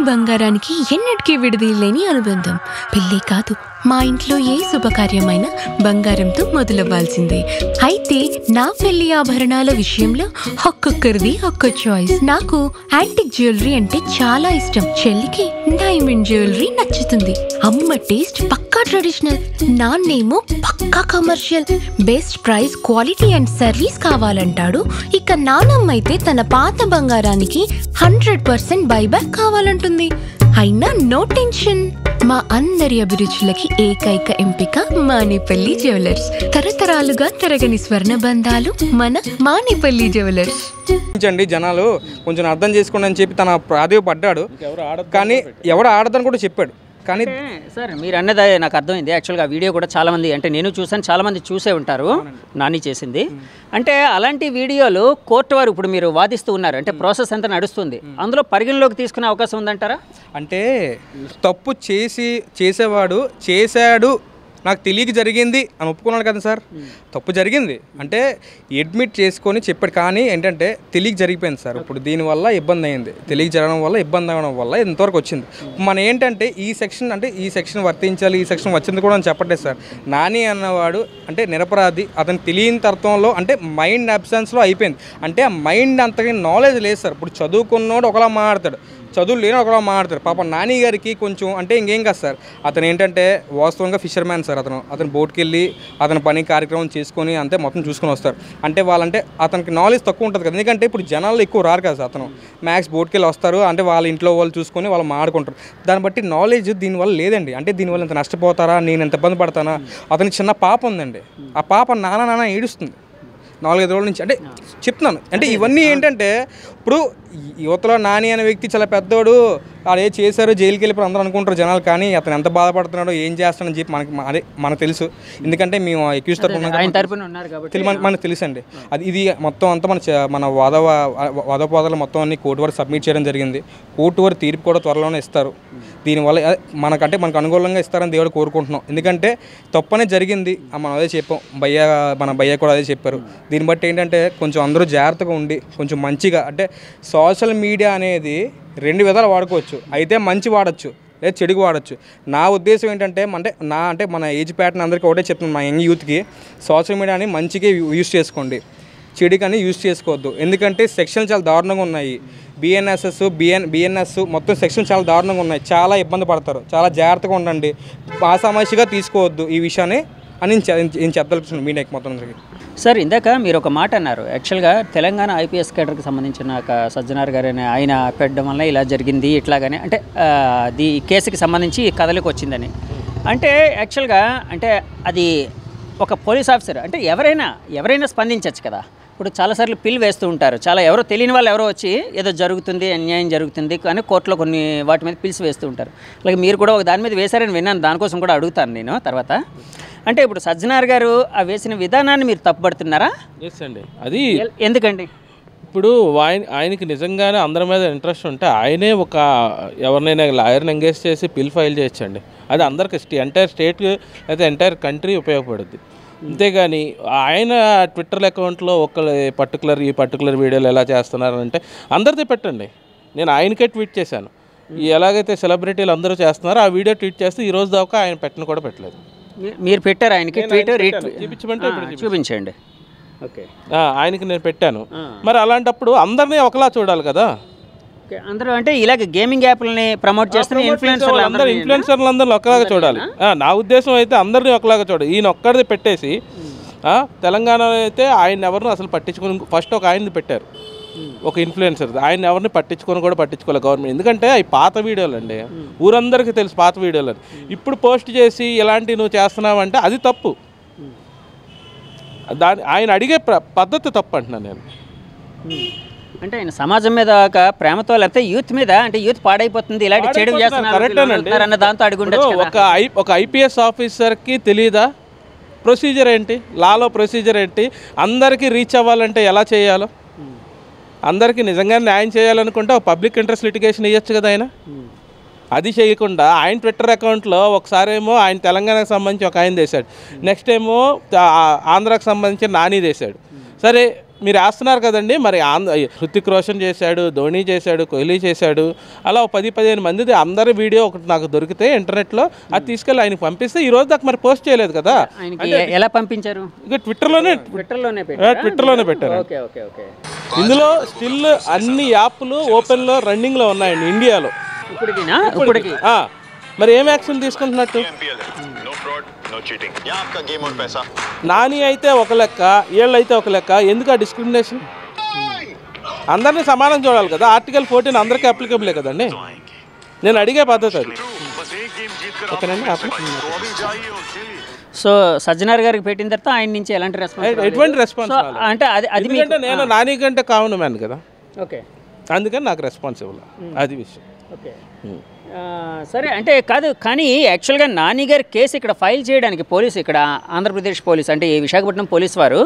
బంగారానికి ఎన్నటికీ విడదీయలేని అనుబంధం. పెళ్ళే కాదు, మా ఇంట్లో ఏ శుభకార్యమైనా బంగారంతో మొదలవ్వాల్సిందే. అయితే నా పెళ్లి ఆభరణాల విషయంలో ఒక్కొక్కరిది ఒక్కో చాయిస్. నాకు యాంటిక్ జ్యువెలరీ అంటే చాలా ఇష్టం. చెల్లికి డైమండ్ జ్యువెలరీ నచ్చుతుంది. అమ్మ టేస్ట్ పక్కా ట్రెడిషనల్, నాన్నేమో పక్కా commercial. Best price, quality and service కావాలంటాడు. ఇక నానమ్మ అయితే తన పాత బంగారానికి 100% బైబ్యాక్ కావాలంటుంది. అయినా నో టెన్షన్. మా అందరి అభిరుచులకి ఏకైక ఎంపిక మానేపల్లి జ్యువెలర్స్. తరతరాలుగా తరగని స్వర్ణ బంధాలు మన మానేపల్లి జ్యువెలర్స్. జనాలు కొంచెం అర్థం చేసుకోండి అని చెప్పి తన ప్రాధేయపడ్డాడు, కానీ ఎవరు ఆడదని కూడా చెప్పాడు. కానీ సార్ మీరు అన్నది నాకు అర్థమైంది. యాక్చువల్గా వీడియో కూడా చాలామంది, అంటే నేను చూసాను, చాలామంది చూసే ఉంటారు నాని చేసింది. అంటే అలాంటి వీడియోలు కోర్టు వారు ఇప్పుడు మీరు వాదిస్తూ ఉన్నారు, అంటే ప్రాసెస్ అంతా నడుస్తుంది, అందులో పరిగణలోకి తీసుకునే అవకాశం ఉందంటారా? అంటే తప్పు చేసేవాడు చేశాడు, నాకు తెలియక జరిగింది అని ఒప్పుకున్నాడు కదా సార్. తప్పు జరిగింది అంటే అడ్మిట్ చేసుకొని చెప్పాడు, కానీ ఏంటంటే తెలియక జరిగిపోయింది సార్. ఇప్పుడు దీనివల్ల ఇబ్బంది అయింది, తెలియక జరగడం వల్ల ఇబ్బంది అవ్వడం వల్ల ఇంతవరకు వచ్చింది. మన ఏంటంటే ఈ సెక్షన్ వర్తించాలి, ఈ సెక్షన్ వచ్చింది కూడా అని చెప్పట్లేదు సార్. నాని అన్నవాడు అంటే నిరపరాధి, అతను తెలియని అర్థంలో అంటే మైండ్ అబ్సెన్స్లో అయిపోయింది. అంటే ఆ మైండ్ అంతగా నాలెడ్జ్ లేదు సార్. ఇప్పుడు చదువుకున్నోడు ఒకలా మాట్లాడతాడు, చదువు లేని ఒకలా మాట్లాడతారు. పాపం నాని గారికి కొంచెం అంటే ఇంకేం కాదు సార్. అతను ఏంటంటే వాస్తవంగా ఫిషర్మ్యాన్ సార్. అతను బోట్కి వెళ్ళి అతని పని కార్యక్రమం చేసుకొని అంతే మొత్తం చూసుకొని వస్తారు. అంటే వాళ్ళంటే అతనికి నాలెడ్జ్ తక్కువ ఉంటుంది కదా, ఎందుకంటే ఇప్పుడు జనాల్లో ఎక్కువ రారు కదా సార్. అతను మ్యాక్స్ బోట్కి వెళ్ళి వస్తారు, అంటే వాళ్ళ ఇంట్లో వాళ్ళు చూసుకొని వాళ్ళు మాడుకుంటారు. దాన్ని బట్టి నాలెడ్జ్ దీనివల్ల లేదండి. అంటే దీనివల్ల ఇంత నష్టపోతారా, నేను ఎంత ఇబ్బంది పడతానా. అతనికి చిన్న పాప ఉందండి, ఆ పాప నాన్న ఏడుస్తుంది 4-5 రోజుల నుంచి. అంటే చెప్తున్నాను, అంటే ఇవన్నీ ఏంటంటే ఇప్పుడు యువతలో నాని అనే వ్యక్తి చాలా పెద్దోడు, అదే చేశారు, జైలుకి వెళ్ళిపోయి అందరూ అనుకుంటారు జనాలు. కానీ అతను ఎంత బాధపడుతున్నాడో, ఏం చేస్తాడని చెప్పి మనకు తెలుసు. ఎందుకంటే మేము అక్యూజ్ తరపున మనకు తెలుసు అండి. ఇది మొత్తం అంతా మన వాదోపాదాలు మొత్తం అన్ని కోర్టు వరకు సబ్మిట్ చేయడం జరిగింది. కోర్టు వరకు తీర్పు కూడా త్వరలోనే ఇస్తారు. దీనివల్ల మనకు అనుకూలంగా ఇస్తారని దేవుడు కోరుకుంటున్నాం. ఎందుకంటే తప్పనే జరిగింది, మనం అదే చెప్పాం. మన భయ్య కూడా అదే చెప్పారు. దీన్ని బట్టి ఏంటంటే కొంచెం అందరూ జాగ్రత్తగా ఉండి కొంచెం మంచిగా, అంటే సోషల్ మీడియా అనేది 2 విధాలు వాడుకోవచ్చు. అయితే మంచి వాడచ్చు, లేదా చెడుగు వాడచ్చు. నా ఉద్దేశం ఏంటంటే అంటే మన ఏజ్ ప్యాటర్న్ అందరికీ ఒకటే చెప్తున్నాను, మా యంగ్ యూత్కి సోషల్ మీడియాని మంచిగా యూజ్ చేసుకోండి, చెడుకని యూజ్ చేసుకోవద్దు. ఎందుకంటే సెక్షన్లు చాలా దారుణంగా ఉన్నాయి. బిఎన్ఎస్ మొత్తం సెక్షన్లు చాలా దారుణంగా ఉన్నాయి. చాలా ఇబ్బంది పడతారు. చాలా జాగ్రత్తగా ఉండండి, ఆసామాషిగా తీసుకోవద్దు ఈ విషయాన్ని అని నేను చెప్పదలుచుకున్నాను మీడియాకి మొత్తం అందరికీ. సార్ ఇందాక మీరు ఒక మాట అన్నారు, యాక్చువల్గా తెలంగాణ ఐపీఎస్ కేడర్కి సంబంధించిన సజ్జనార్ గారు ఆయన పెట్టడం వల్ల ఇలా జరిగింది ఇట్లాగానే, అంటే ఈ కేసుకి సంబంధించి కథలకు వచ్చిందని. అంటే యాక్చువల్గా అంటే అది ఒక పోలీస్ ఆఫీసర్ అంటే ఎవరైనా స్పందించవచ్చు కదా. ఇప్పుడు చాలాసార్లు పిల్ వేస్తూ ఉంటారు, ఎవరో తెలియని వాళ్ళు ఎవరో వచ్చి ఏదో జరుగుతుంది, అన్యాయం జరుగుతుంది కానీ కోర్టులో కొన్ని వాటి మీద పిల్స్ వేస్తూ ఉంటారు. అలాగే మీరు కూడా ఒక దాని మీద వేశారని విన్నాను, దానికోసం కూడా అడుగుతాను నేను తర్వాత. అంటే ఇప్పుడు సజ్జనార్ గారు ఆ వేసిన విధానాన్ని మీరు తప్పుపడుతున్నారా? ఎస్ అండి, అది ఎందుకండి? ఇప్పుడు ఆయనకి నిజంగానే అందరి మీద ఇంట్రెస్ట్ ఉంటే ఆయనే ఎవరినైనా లాయర్ని ఎంగేజ్ చేసి పిల్ ఫైల్ చేయొచ్చండి. అది అందరికి ఎంటైర్ స్టేట్ అయితే ఎంటైర్ కంట్రీ ఉపయోగపడుద్ది. అంతేగాని ఆయన ట్విట్టర్ అకౌంట్లో ఈ పర్టికులర్ వీడియోలు ఎలా చేస్తున్నారంటే అందరిది పెట్టండి. నేను ఆయనకే ట్వీట్ చేశాను, ఎలాగైతే సెలబ్రిటీలు అందరూ చేస్తున్నారో ఆ వీడియో ట్వీట్ చేస్తే ఈ రోజు దాకా ఆయన పెట్టిన కూడా పెట్టలేదు. మీరు పెట్టారు ఆయనకి ట్వీట్? చూపించమంటే చూపించండి. ఓకే, ఆయనకి నేను పెట్టాను. మరి అలాంటప్పుడు అందరినీ ఒకలా చూడాలి కదా. అందరూ అంటే ఇలాగ గేమింగ్ యాప్లని ప్రమోట్ చేస్తున్న ఇన్ఫ్లుయెన్సర్లు అందరూ ఒకలాగా చూడాలి. నా ఉద్దేశం అయితే అందరినీ ఒకలాగా చూడాలి. ఈయన ఒక్కడిది పెట్టేసి తెలంగాణలో అయితే ఆయన ఎవరిని అసలు పట్టించుకొని ఫస్ట్ ఒక ఆయన్ని పెట్టారు, ఒక ఇన్ఫ్లుయెన్సర్. ఆయన ఎవరిని పట్టించుకోవాలి గవర్నమెంట్. ఎందుకంటే అవి పాత వీడియోలు అండి, ఊరందరికీ తెలుసు పాత వీడియోలు అని. ఇప్పుడు పోస్ట్ చేసి ఇలాంటివి నువ్వు చేస్తున్నావంటే అది తప్పు. ఆయన అడిగే పద్ధతి తప్పు అంటున్నాను నేను. అంటే ఆయన సమాజం మీద ఒక ప్రేమతో, లేకపోతే యూత్ మీద, అంటే యూత్ పాడైపోతుంది ఇలాంటి చెడు చేస్తున్నారు దాంతో అడుగుంటే ఒక ఐపీఎస్ ఆఫీసర్కి తెలియదా ప్రొసీజర్ ఏంటి, లాలో ప్రొసీజర్ ఏంటి, అందరికీ రీచ్ అవ్వాలంటే ఎలా చేయాలో, అందరికీ నిజంగా న్యాయం చేయాలనుకుంటే ఒక పబ్లిక్ ఇంట్రెస్ట్ లిటిగేషన్ ఇవ్వచ్చు కదా ఆయన. అది చేయకుండా ఆయన ట్విట్టర్ అకౌంట్లో ఒకసారి ఏమో ఆయన తెలంగాణకు సంబంధించి ఒక ఆయన చేశాడు, నెక్స్ట్ ఏమో ఆంధ్రాకి సంబంధించి నాని చేశాడు. సరే మీరు వేస్తున్నారు కదండి, మరి హృతిక్ రోషన్ చేశాడు, ధోని చేశాడు, కోహ్లీ చేశాడు, అలా 10-15 మందిది అందరి వీడియో ఒకటి నాకు దొరికితే ఇంటర్నెట్లో అది తీసుకెళ్ళి ఆయనకి పంపిస్తే ఈ రోజు దాకా మరి పోస్ట్ చేయలేదు కదా. ఎలా పంపించారు? ఇక ట్విట్టర్లోనే పెట్టారు. Okay okay okay. ఇందులో స్టిల్ అన్ని యాప్లు ఓపెన్లో రన్నింగ్లో ఉన్నాయండి ఇండియాలో ఇప్పటికి. మరి ఏం యాక్షన్ తీసుకుంటున్నట్టు? నాని అయితే ఒక లెక్క, వీళ్ళైతే ఒక లెక్క. ఎందుకు ఆ డిస్క్రిమినేషన్? అందరినీ సమానం చూడాలి కదా. ఆర్టికల్ 14 అందరికీ అప్లికబులే కదండి. నేను అడిగే పద్ధతి అది. ఓకేనండి. సో సజ్జనార్ గారికి పెట్టిన తర్వాత ఆయన నుంచి ఎలాంటి రెస్పాన్స్? ఎటువంటి రెస్పాన్స్ అంటే అది నేను నాని కంటే కామన్ మ్యాన్ కదా. ఓకే, అందుకని నాకు రెస్పాన్స్ ఇవ్వాలి. అది విషయం. ఓకే సరే. అంటే కాదు, కానీ యాక్చువల్గా నాని గారి కేసు ఇక్కడ ఫైల్ చేయడానికి పోలీసు, ఇక్కడ ఆంధ్రప్రదేశ్ పోలీస్ అంటే ఈ విశాఖపట్నం పోలీస్ వారు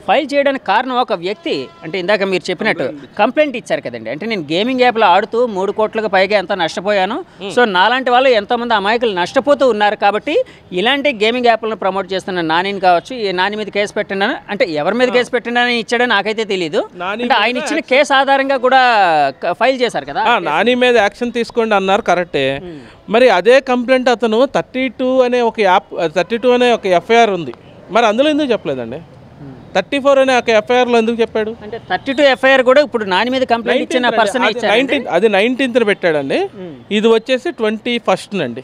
ఫైల్ చేయడానికి కారణం ఒక వ్యక్తి, అంటే ఇందాక మీరు చెప్పినట్టు కంప్లైంట్ ఇచ్చారు కదండి. అంటే నేను గేమింగ్ యాప్లో ఆడుతూ 3 కోట్లకు పైగా ఎంత నష్టపోయాను, సో నాలాంటి వాళ్ళు ఎంతోమంది అమాయకులు నష్టపోతూ ఉన్నారు, కాబట్టి ఇలాంటి గేమింగ్ యాప్లను ప్రమోట్ చేస్తున్న నానిని కావచ్చు, ఈ నాని మీద కేసు పెట్టండి, అంటే ఎవరి మీద కేసు పెట్టండి అని ఇచ్చాడని నాకైతే తెలియదు. అంటే ఆయన ఇచ్చిన కేసు ఆధారంగా కూడా ఫైల్ చేశారు కదా. నాని మీద యాక్షన్ తీసుకోండి అన్నారు, కరెక్టే. మరి అదే కంప్లైంట్ అతను 32 అనే ఒక యాప్, 32 అనే ఒక ఎఫ్ఐఆర్ ఉంది, మరి అందులో ఎందుకు చెప్పలేదండి? 34 అనే ఒక ఎఫ్ఐఆర్లో ఎందుకు చెప్పాడు? అంటే 32 ఎఫ్ఐఆర్ కూడా ఇప్పుడు నాని మీద కంప్లైంట్ ఇచ్చిన పర్సన్ ఇచ్చారు. అది 19th పెట్టాడండి, ఇది వచ్చేసి 21st అండి.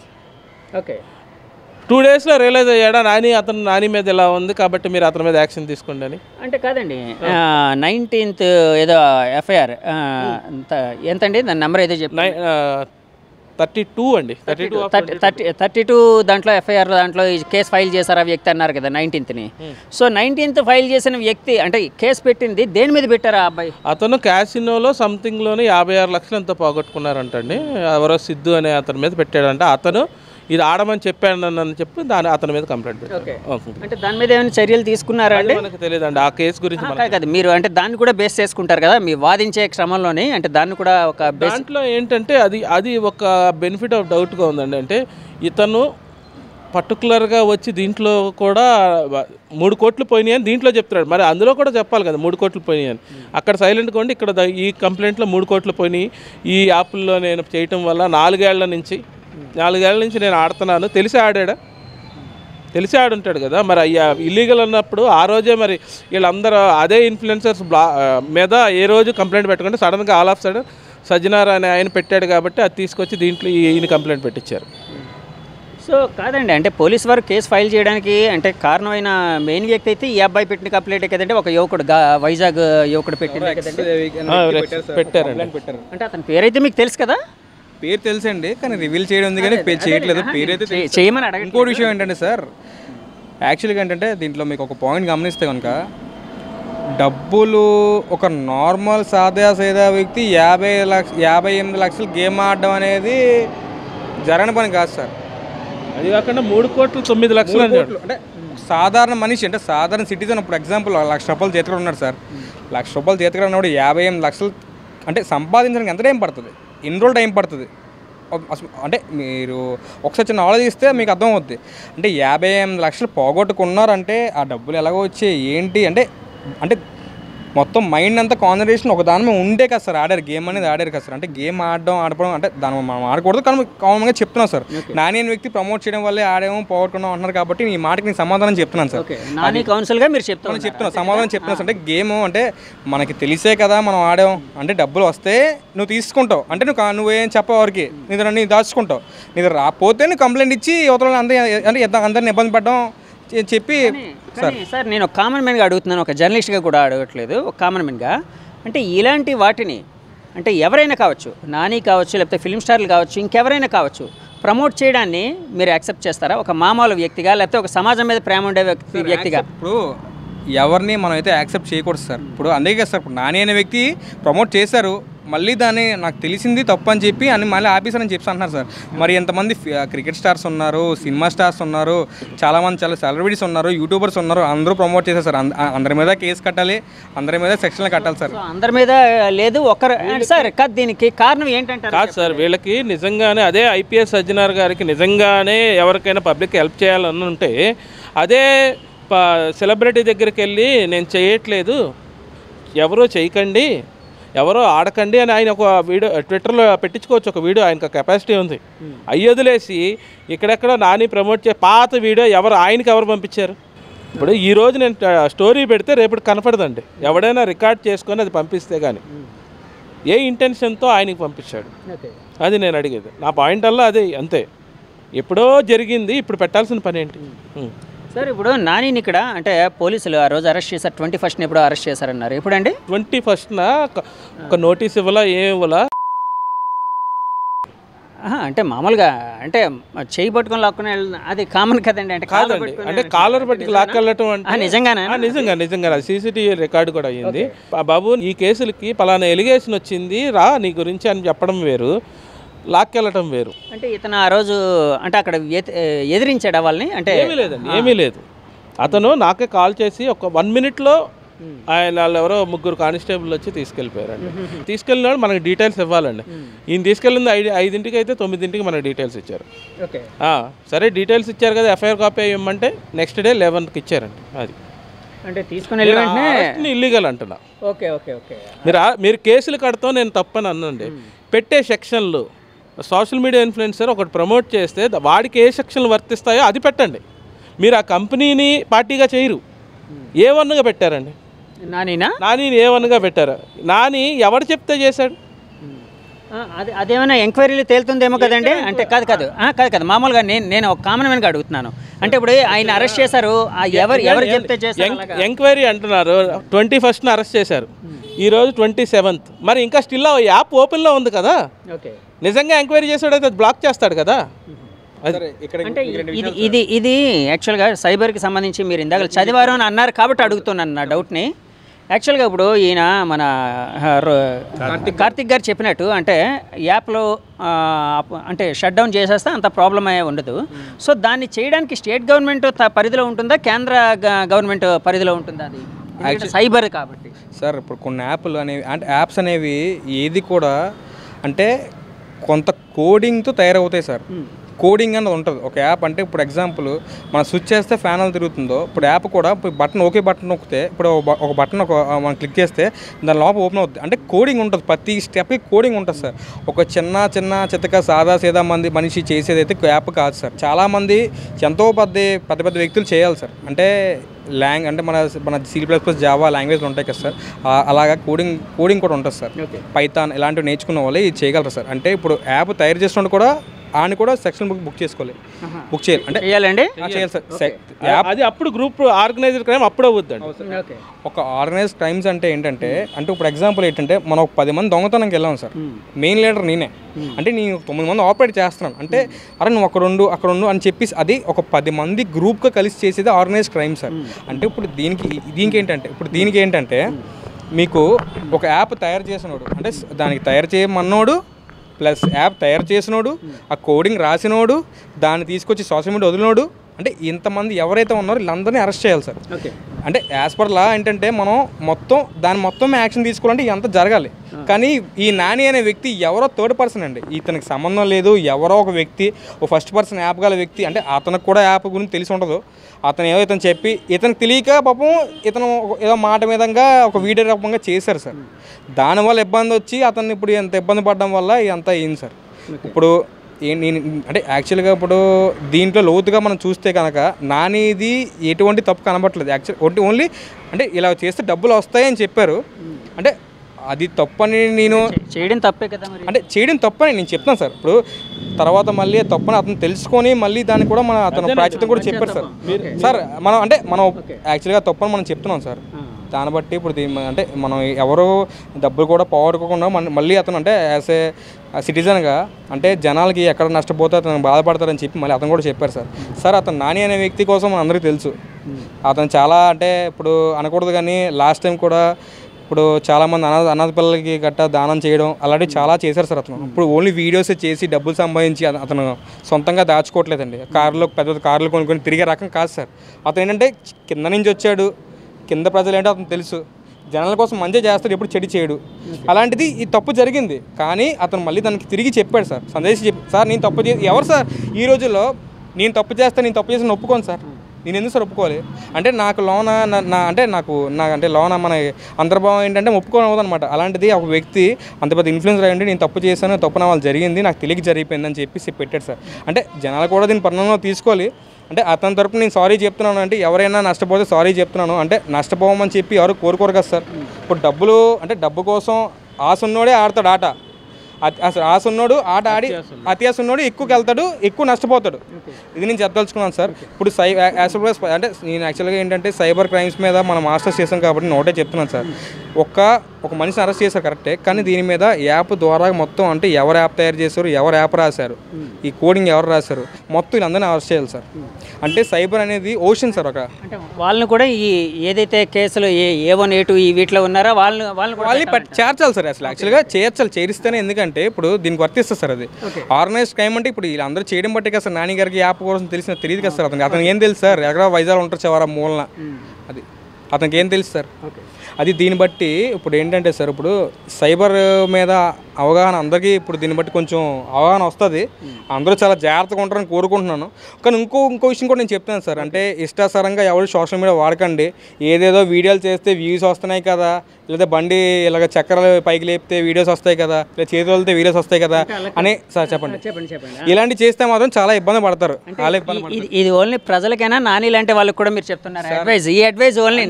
ఓకే, 2 daysలో రియలైజ్ అయ్యాడా నాని మీద ఎలా ఉంది కాబట్టి మీరు అతని మీద యాక్షన్ తీసుకోండి అని. అంటే కాదండి, 19th ఏదో ఎఫ్ఐఆర్ ఎంతండి దాని నెంబర్ ఏదో చెప్పి 32 అండి. 32 దాంట్లో ఎఫ్ఐఆర్ దాంట్లో కేసు ఫైల్ చేశారు ఆ వ్యక్తి అన్నారు కదా 19th. సో 19th ఫైల్ చేసిన వ్యక్తి అంటే కేసు పెట్టింది దేని మీద పెట్టారా అబ్బాయి? అతను క్యాసినోలో సంథింగ్లోనే 56 లక్షలు ఎంతో పోగొట్టుకున్నారంటండి. ఎవరో సిద్ధు అనే అతని మీద పెట్టాడంటే అతను ఇది ఆడమని చెప్పానని చెప్పి అతని మీద కంప్లైంట్ పెట్టారు. అంటే దాని మీద ఏమైనా చర్యలు తీసుకున్నారా అంటే మనకు తెలియదండి ఆ కేసు గురించి. కాదు, మీరు అంటే దాన్ని కూడా బేస్ చేసుకుంటారు కదా మీ వాదించే క్రమంలోనే, అంటే దాన్ని కూడా ఒక దాంట్లో ఏంటంటే అది ఒక బెనిఫిట్ ఆఫ్ డౌట్గా ఉందండి. అంటే ఇతను పర్టికులర్గా వచ్చి దీంట్లో కూడా 3 కోట్లు పోయినాయి అని దీంట్లో చెప్తున్నాడు, మరి అందులో కూడా చెప్పాలి కదా 3 కోట్లు పోయినాయి అని. అక్కడ సైలెంట్గా ఉండి ఇక్కడ ఈ కంప్లైంట్లో 3 కోట్లు పోయినాయి ఈ యాప్ల్లో నేను చేయటం వల్ల 4 ఏళ్ల నుంచి నేను ఆడుతున్నాను. తెలిసి ఆడుంటాడు కదా. మరి అయ్యా ఇల్లీగల్ అన్నప్పుడు ఆ రోజే మరి వీళ్ళందరూ అదే ఇన్ఫ్లుయెన్సర్స్ మీద ఏ రోజు కంప్లైంట్ పెట్టకుండా సడన్గా ఆల్ ఆఫ్ సడన్ సజ్జనార్ అనే ఆయన పెట్టాడు కాబట్టి అది తీసుకొచ్చి దీంట్లో ఈయన కంప్లైంట్ పెట్టించారు. సో కాదండి, అంటే పోలీస్ వారు కేసు ఫైల్ చేయడానికి అంటే కారణమైన మెయిన్ వ్యక్తి అయితే ఈ అబ్బాయి పెట్టిన కంప్లైంట్ కదండి, ఒక యువకుడు వైజాగ్ యువకుడు పెట్టింది పెట్టారండి. అంటే అతని పేరైతే మీకు తెలుసు కదా? పేరు తెలుసండి, కానీ రివీల్ చేయడం ఉంది కానీ చేయట్లేదు. పేరు అయితే చేయమని అడగ. ఇంకోటి విషయం ఏంటంటే సార్, యాక్చువల్గా ఏంటంటే దీంట్లో మీకు ఒక పాయింట్ గమనిస్తే కనుక డబ్బులు ఒక నార్మల్ సాదా వ్యక్తి 58 లక్షలు గేమ్ ఆడడం అనేది జరగని పని కాదు సార్. అది కాకుండా 3 కోట్లు 9 లక్షలు అంటే సాధారణ మనిషి అంటే సాధారణ సిటిజన్ ఇప్పుడు ఎగ్జాంపుల్ ₹1,00,000 చేతిలో ఉన్నాడు సార్. ₹1,00,000 చేతిలో ఉన్నప్పుడు 58 లక్షలు అంటే సంపాదించడానికి ఎంత టైం పడుతుంది, ఎన్ని రోజులు టైం పడుతుంది అంటే మీరు ఒకసారి చిన్న ఆలోచిస్తే మీకు అర్థమవుద్ది. అంటే 58 లక్షలు పోగొట్టుకున్నారంటే ఆ డబ్బులు ఎలాగో వచ్చాయి ఏంటి అంటే అంటే మొత్తం మైండ్ అంతా కాన్సన్ట్రేషన్ ఒక దాని మీద ఉండే కదా సార్. ఆడారు గేమ్ అనేది ఆడారు కదా సార్. అంటే గేమ్ ఆడడం అంటే దాని మనం ఆడకూడదు కానీ కామన్గా చెప్తున్నాం సార్. నాని వ్యక్తి ప్రమోట్ చేయడం వల్లే ఆడేమో పోగొట్టుకున్నాం అంటున్నారు కాబట్టి ఈ మాటకి నేను సమాధానం చెప్తున్నాను సార్. నాని కౌన్సిల్గా మీరు చెప్తున్నా సమాధానం చెప్తున్నాను సార్. అంటే గేమ్ అంటే మనకి తెలిసే కదా మనం ఆడాము అంటే డబ్బులు వస్తే నువ్వు తీసుకుంటావు అంటే నువ్వేం చెప్పేవారికి నీ దాచుకుంటావు, నీ రాకపోతే నువ్వు కంప్లైంట్ ఇచ్చి యువతలో అందరిని ఇబ్బంది పడడం చెప్పి. సార్ నేను కామన్ మ్యాన్గా అడుగుతున్నాను, ఒక జర్నలిస్ట్గా కూడా అడగట్లేదు, ఒక కామన్ మ్యాన్గా. అంటే ఇలాంటి వాటిని అంటే ఎవరైనా కావచ్చు, నాని కావచ్చు లేకపోతే ఫిల్మ్ స్టార్లు కావచ్చు, ఇంకెవరైనా కావచ్చు, ప్రమోట్ చేయడాన్ని మీరు యాక్సెప్ట్ చేస్తారా ఒక మామూలు వ్యక్తిగా, లేకపోతే ఒక సమాజం మీద ప్రేమ ఉండే వ్యక్తిగా? ఇప్పుడు ఎవరిని మనం అయితే యాక్సెప్ట్ చేయకూడదు సార్. ఇప్పుడు అందుకే సార్ ఇప్పుడు నాని అనే వ్యక్తి ప్రమోట్ చేశారు, మళ్ళీ దాన్ని నాకు తెలిసింది తప్పు అని చెప్పి అని మళ్ళీ ఆఫీసర్ అని చెప్పి అంటున్నారు సార్. మరి ఎంతమంది క్రికెట్ స్టార్స్ ఉన్నారు, సినిమా స్టార్స్ ఉన్నారు, చాలామంది చాలా సెలబ్రిటీస్ ఉన్నారు, యూట్యూబర్స్ ఉన్నారు, అందరూ ప్రమోట్ చేశారు సార్. అందరి మీద కేసు కట్టాలి, అందరి మీద సెక్షన్లు కట్టాలి సార్. అందరి మీద లేదు ఒకరు సార్. దీనికి కారణం ఏంటంటే కాదు సార్, వీళ్ళకి నిజంగానే అదే ఐపీఎస్ సజ్జనార్ గారికి నిజంగానే ఎవరికైనా పబ్లిక్ హెల్ప్ చేయాలని ఉంటే అదే సెలబ్రిటీ దగ్గరికి వెళ్ళి నేను చేయట్లేదు ఎవరో చేయకండి, ఎవరో ఆడకండి అని ఆయన ఒక వీడియో ట్విట్టర్లో పెట్టించుకోవచ్చు. ఒక వీడియో ఆయనకు కెపాసిటీ ఉంది. అవి వదిలేసి ఇక్కడెక్కడ నాని ప్రమోట్ పాత వీడియో ఆయనకి ఎవరు పంపించారు? ఇప్పుడు ఈరోజు నేను స్టోరీ పెడితే రేపటి కనపడదండి. ఎవడైనా రికార్డ్ చేసుకొని అది పంపిస్తే కానీ ఏ ఇంటెన్షన్తో ఆయనకి పంపించాడు అది నేను అడిగేది. నా పాయింట్ అలా అదే, అంతే. ఎప్పుడో జరిగింది, ఇప్పుడు పెట్టాల్సిన పని ఏంటి? సార్ ఇప్పుడు నానిని ఇక్కడ అంటే పోలీసులు ఆ రోజు అరెస్ట్ చేశారు. 21st ఎప్పుడో అరెస్ట్ చేశారన్నారు. ఎప్పుడండి? 21st ఒక నోటీస్ ఇవ్వాలా, ఏం ఇవ్వాలా? అంటే మామూలుగా అంటే చేయి పట్టుకొని లాక్కుని అది కామన్ కదండి. అంటే కాదండి, అంటే కాలర్ బట్టి లాక్కెళ్ళటం అంటే నిజంగానే నిజంగా సీసీటీవీ రికార్డు కూడా అయ్యింది. బాబు ఈ కేసులకి పలానా ఎలిగేషన్ వచ్చింది రా నీ గురించి అని చెప్పడం వేరు, లాక్కెళ్ళటం వేరు. అంటే ఇతను ఆ రోజు అంటే అక్కడ ఎదిరించాడు వాళ్ళని? అంటే ఏమీ లేదు. అతను నాకే కాల్ చేసి ఒక 1 minute ఆయన వాళ్ళు ఎవరో 3 కానిస్టేబుల్ వచ్చి తీసుకెళ్ళిపోయారండి. తీసుకెళ్ళినాడు మనకి డీటెయిల్స్ ఇవ్వాలండి. ఈయన తీసుకెళ్ళింది 5ంటికి అయితే 9ంటికి మనకి డీటెయిల్స్ ఇచ్చారు. సరే డీటెయిల్స్ ఇచ్చారు కదా, ఎఫ్ఐఆర్ కాపీ ఇవ్వమంటే నెక్స్ట్ డే 11కి ఇచ్చారండి. అది అంటే తీసుకుని వెళ్ళి వెంటనే ఇల్లీగల్ అంటున్నా. ఓకే ఓకే ఓకే మీరు కేసులు కడతాం నేను తప్పని అన్నండి. పెట్టే సెక్షన్లు సోషల్ మీడియా ఇన్ఫ్లుయెన్సర్ ఒకటి ప్రమోట్ చేస్తే వాడికి ఏ సెక్షన్లు వర్తిస్తాయో అది పెట్టండి. మీరు ఆ కంపెనీని పార్టీగా చేయరు. A1గా పెట్టారండి. నానిని A1గా పెట్టారు. నాని ఎవడు చెప్తే చేశాడు? అదేమైనా ఎంక్వైరీలు తేలుతుందేమో కదండి. అంటే కాదు మామూలుగా నేను ఒక కామన్ మ్యాన్గా అడుగుతున్నాను. అంటే ఇప్పుడు ఆయన అరెస్ట్ చేశారు, ఎవరు చెప్తే చేశారు? ఎంక్వైరీ అంటున్నారు. 21st అరెస్ట్ చేశారు, ఈరోజు 27th. మరి ఇంకా స్టిల్ యాప్ ఓపెన్లో ఉంది కదా. నిజంగా ఎంక్వైరీ చేసాడైతే అది బ్లాక్ చేస్తాడు కదా. అంటే ఇది యాక్చువల్గా సైబర్కి సంబంధించి మీరు ఇందాక చదివారు అని అన్నారు కాబట్టి అడుగుతున్నాను నా డౌట్ని. యాక్చువల్గా ఇప్పుడు ఈయన మన కార్తిక్ గారు చెప్పినట్టు అంటే యాప్లో అంటే షట్ డౌన్ చేసేస్తే అంత ప్రాబ్లం అయ్యే ఉండదు. సో దాన్ని చేయడానికి స్టేట్ గవర్నమెంట్ పరిధిలో ఉంటుందా, కేంద్ర గవర్నమెంట్ పరిధిలో ఉంటుందా? అది సైబర్ కాబట్టి సార్ ఇప్పుడు కొన్ని యాప్లు అనేవి అంటే యాప్స్ అనేవి ఏది కూడా అంటే కొంత కోడింగ్తో తయారవుతాయి సార్. కోడింగ్ అన్నది ఉంటుంది ఒక యాప్. అంటే ఇప్పుడు ఎగ్జాంపుల్ మనం స్విచ్ చేస్తే ఫ్యాన్ అలా తిరుగుతుందో ఇప్పుడు యాప్ కూడా బటన్ ఒకే బటన్ నొక్కితే ఇప్పుడు ఒక బటన్ మనం క్లిక్ చేస్తే దాని లోపల ఓపెన్ అవుతుంది. అంటే కోడింగ్ ఉంటుంది, ప్రతి స్టెప్కి కోడింగ్ ఉంటుంది సార్. ఒక చిన్న చితక సాదా సీదా మనిషి చేసేదైతే యాప్ కాదు సార్. చాలామంది ఎంతో పెద్ద వ్యక్తులు చేయాలి సార్. అంటే అంటే మన C++, జావా లాంగ్వేజ్లు ఉంటాయి కదా సార్, అలాగా కోడింగ్ కూడా ఉంటుంది సార్. పైథాన్ ఇలాంటివి నేర్చుకున్న వాళ్ళే ఇది చేయగలరు సార్. అంటే ఇప్పుడు యాప్ తయారు చేసినప్పుడు కూడా ఆయన కూడా సెక్షన్ బుక్ చేసుకోవాలి, బుక్ చేయాలి. అంటే చేయాలి సార్. అది అప్పుడు గ్రూప్ ఆర్గనైజ్డ్ క్రైమ్ అప్పుడు అవుద్దండి. ఒక ఆర్గనైజ్డ్ క్రైమ్స్ అంటే ఏంటంటే అంటే ఇప్పుడు ఎగ్జాంపుల్ ఏంటంటే మనం ఒక 10 మంది దొంగతనంకి వెళ్ళాం సార్. మెయిన్ లీడర్ నేనే. అంటే నేను 9 మంది ఆపరేట్ చేస్తున్నాను. అంటే అరే నువ్వు అక్కడ ఉండు అని చెప్పేసి అది ఒక 10 మంది గ్రూప్గా కలిసి చేసేది ఆర్గనైజ్డ్ క్రైమ్ సార్. అంటే ఇప్పుడు దీనికి ఏంటంటే మీకు ఒక యాప్ తయారు చేసినోడు అంటే దానికి తయారు చేయమన్నోడు ప్లస్ యాప్ తయారు చేసినోడు, ఆ కోడింగ్ రాసినోడు, దాన్ని తీసుకొచ్చి సోషల్ మీడియా వదిలినోడు, అంటే ఇంతమంది ఎవరైతే ఉన్నారో వీళ్ళందరినీ అరెస్ట్ చేయాలి సార్. అంటే యాజ్ పర్ లా ఏంటంటే మనం మొత్తం యాక్షన్ తీసుకోవాలంటే ఇదంతా జరగాలి. కానీ ఈ నాని అనే వ్యక్తి ఎవరో థర్డ్ పర్సన్ అండి, ఇతనికి సంబంధం లేదు. ఎవరో ఒక వ్యక్తి, ఒక ఫస్ట్ పర్సన్ యాప్ గల వ్యక్తి, అంటే అతనికి కూడా యాప్ గురించి తెలిసి ఉండదు. అతను ఏదో ఇతను చెప్పి ఇతనికి తెలియక పాపం ఇతను ఏదో మాట మీదంగా ఒక వీడియో రూపంగా చేశారు సార్. దానివల్ల ఇబ్బంది వచ్చి అతన్ని ఇప్పుడు ఎంత ఇబ్బంది పడడం వల్ల ఇదంతా అయింది సార్. ఇప్పుడు నేను అంటే యాక్చువల్గా ఇప్పుడు దీంట్లో లోతుగా మనం చూస్తే కనుక నానిది ఎటువంటి తప్పు కనబట్టలేదు. యాక్చువల్ ఓన్లీ అంటే ఇలా చేస్తే డబ్బులు వస్తాయని చెప్పారు. అంటే అది తప్పని నేను చేయడం తప్పే కదా, అంటే చేయడం తప్పని నేను చెప్తాను సార్. ఇప్పుడు తర్వాత మళ్ళీ తప్పని అతను తెలుసుకొని మళ్ళీ దాన్ని కూడా అతను ప్రాచుర్యం కూడా చెప్పారు సార్. మనం యాక్చువల్గా తప్పని మనం చెప్తున్నాం సార్. దాన్ని బట్టి ఇప్పుడు అంటే మనం ఎవరు డబ్బులు కూడా పోగొట్టుకోకుండా మళ్ళీ అతను అంటే యాజ్ ఏ సిటిజన్గా అంటే జనాలకి ఎక్కడ నష్టపోతే అతను బాధపడతారని చెప్పి మళ్ళీ అతను కూడా చెప్పారు సార్. అతను నాని అనే వ్యక్తి కోసం అందరికీ తెలుసు. అతను చాలా అంటే ఇప్పుడు అనకూడదు కానీ లాస్ట్ టైం కూడా ఇప్పుడు చాలామంది అనాథ పిల్లలకి గట్టా దానం చేయడం అలాంటివి చాలా చేశారు సార్ అతను. ఇప్పుడు ఓన్లీ వీడియోస్ చేసి డబ్బులు సంపాదించి అతను సొంతంగా దాచుకోవట్లేదండి. పెద్ద కార్లు కొనుక్కొని తిరిగే రకం కాదు సార్. అతను ఏంటంటే కింద నుంచి వచ్చాడు, కింద ప్రజలు ఏంటో అతను తెలుసు, జనాల కోసం మంచిగా చేస్తాడు, ఎప్పుడు చెడు చేయడు. అలాంటిది ఈ తప్పు జరిగింది కానీ అతను మళ్ళీ దానికి తిరిగి చెప్పాడు సార్. సందేశం సార్ నేను తప్పు ఎవరు సార్ ఈ రోజుల్లో నేను తప్పు చేసి ఒప్పుకోను సార్. నేను ఎందుకు సార్ ఒప్పుకోవాలి? అంటే నాకు లోన అంటే లోన మన అంతర్భావం ఏంటంటే ఒప్పుకోవద్దు అనమాట. అలాంటిది ఒక వ్యక్తి అంత పెద్ద ఇన్ఫ్లుయెన్సర్ అయ్యండి, నేను తప్పు చేశాను, తప్పు నా వాళ్ళు జరిగింది, నాకు తెలియక జరిగిపోయిందని చెప్పేసి పెట్టాడు సార్. అంటే జనాలు కూడా దీన్ని పరిణామంలో తీసుకోవాలి. అంటే అతని తరపున నేను సారీ చెప్తున్నాను. అంటే ఎవరైనా నష్టపోతే సారీ చెప్తున్నాను. అంటే నష్టపోవమని చెప్పి ఎవరు కోరుకోరు కదా సార్. ఇప్పుడు డబ్బు కోసం ఆశ ఉన్నోడే ఆడతాడు ఆట. అసలు ఆశ ఉన్నోడు ఆట ఆడి అత్యాశ ఉన్నోడు ఎక్కువకి వెళ్తాడు, ఎక్కువ నష్టపోతాడు. ఇది నేను చెప్పదలుచుకున్నాను సార్. ఇప్పుడు అంటే నేను యాక్చువల్గా ఏంటంటే సైబర్ క్రైమ్స్ మీద మనం మాస్టర్స్ చేసాం కాబట్టి నోటే చెప్తున్నాను సార్. ఒక మనిషిని అరెస్ట్ చేశారు కరెక్టే, కానీ దీని మీద యాప్ ద్వారా మొత్తం అంటే ఎవరు యాప్ తయారు చేశారు, ఎవరు యాప్ రాశారు, ఈ కోడింగ్ ఎవరు రాశారు, మొత్తం వీళ్ళందరినీ అరెస్ట్ చేయాలి సార్. అంటే సైబర్ అనేది ఓషన్ సార్. అంటే వాళ్ళని కూడా ఈ ఏదైతే కేసులు A1 A2 ఈ వీటిలో ఉన్నారో వాళ్ళని చేర్చాలి సార్. అసలు యాక్చువల్గా చేరిస్తేనే, ఎందుకంటే ఇప్పుడు దీనికి వర్తిస్తుంది సార్. అది ఆర్గనైజ్డ్ క్రైమ్ అంటే ఇప్పుడు వీళ్ళందరూ చేయడం బట్టి కదా సార్. నాని గారికి యాప్ కోసం తెలియదు కదా సార్. అతనికి ఏం తెలుసు సార్? ఎక్కడ వైజాగ్ ఉంటారు చివర మూలన, అది అతనికి ఏం తెలుసు సార్? అది దీన్ని బట్టి ఇప్పుడు ఏంటంటే సార్, ఇప్పుడు సైబర్ మీద అవగాహన అందరికీ ఇప్పుడు దీన్ని బట్టి కొంచెం అవగాహన వస్తుంది. అందరూ చాలా జాగ్రత్తగా ఉంటారని కోరుకుంటున్నాను. కానీ ఇంకో విషయం కూడా నేను చెప్తాను సార్. అంటే ఇష్టాసారంగా ఎవరు సోషల్ మీడియా వాడకండి. ఏదేదో వీడియోలు చేస్తే వ్యూస్ వస్తున్నాయి కదా, లేదా బండి ఇలాగ చక్రాలు పైకి లేపితే వీడియోస్ వస్తాయి కదా, లేదా చేతులు వెళ్తే వీడియోస్ వస్తాయి కదా అని సార్ చెప్పండి. ఇలాంటివి చేస్తే మాత్రం చాలా ఇబ్బంది పడతారు. ఇది ఓన్లీ ప్రజలకైనా, నాని లాంటి వాళ్ళకి కూడా మీరు చెప్తున్నారు అడ్వైజ్? ఈ అడ్వైజ్ ఓన్లీ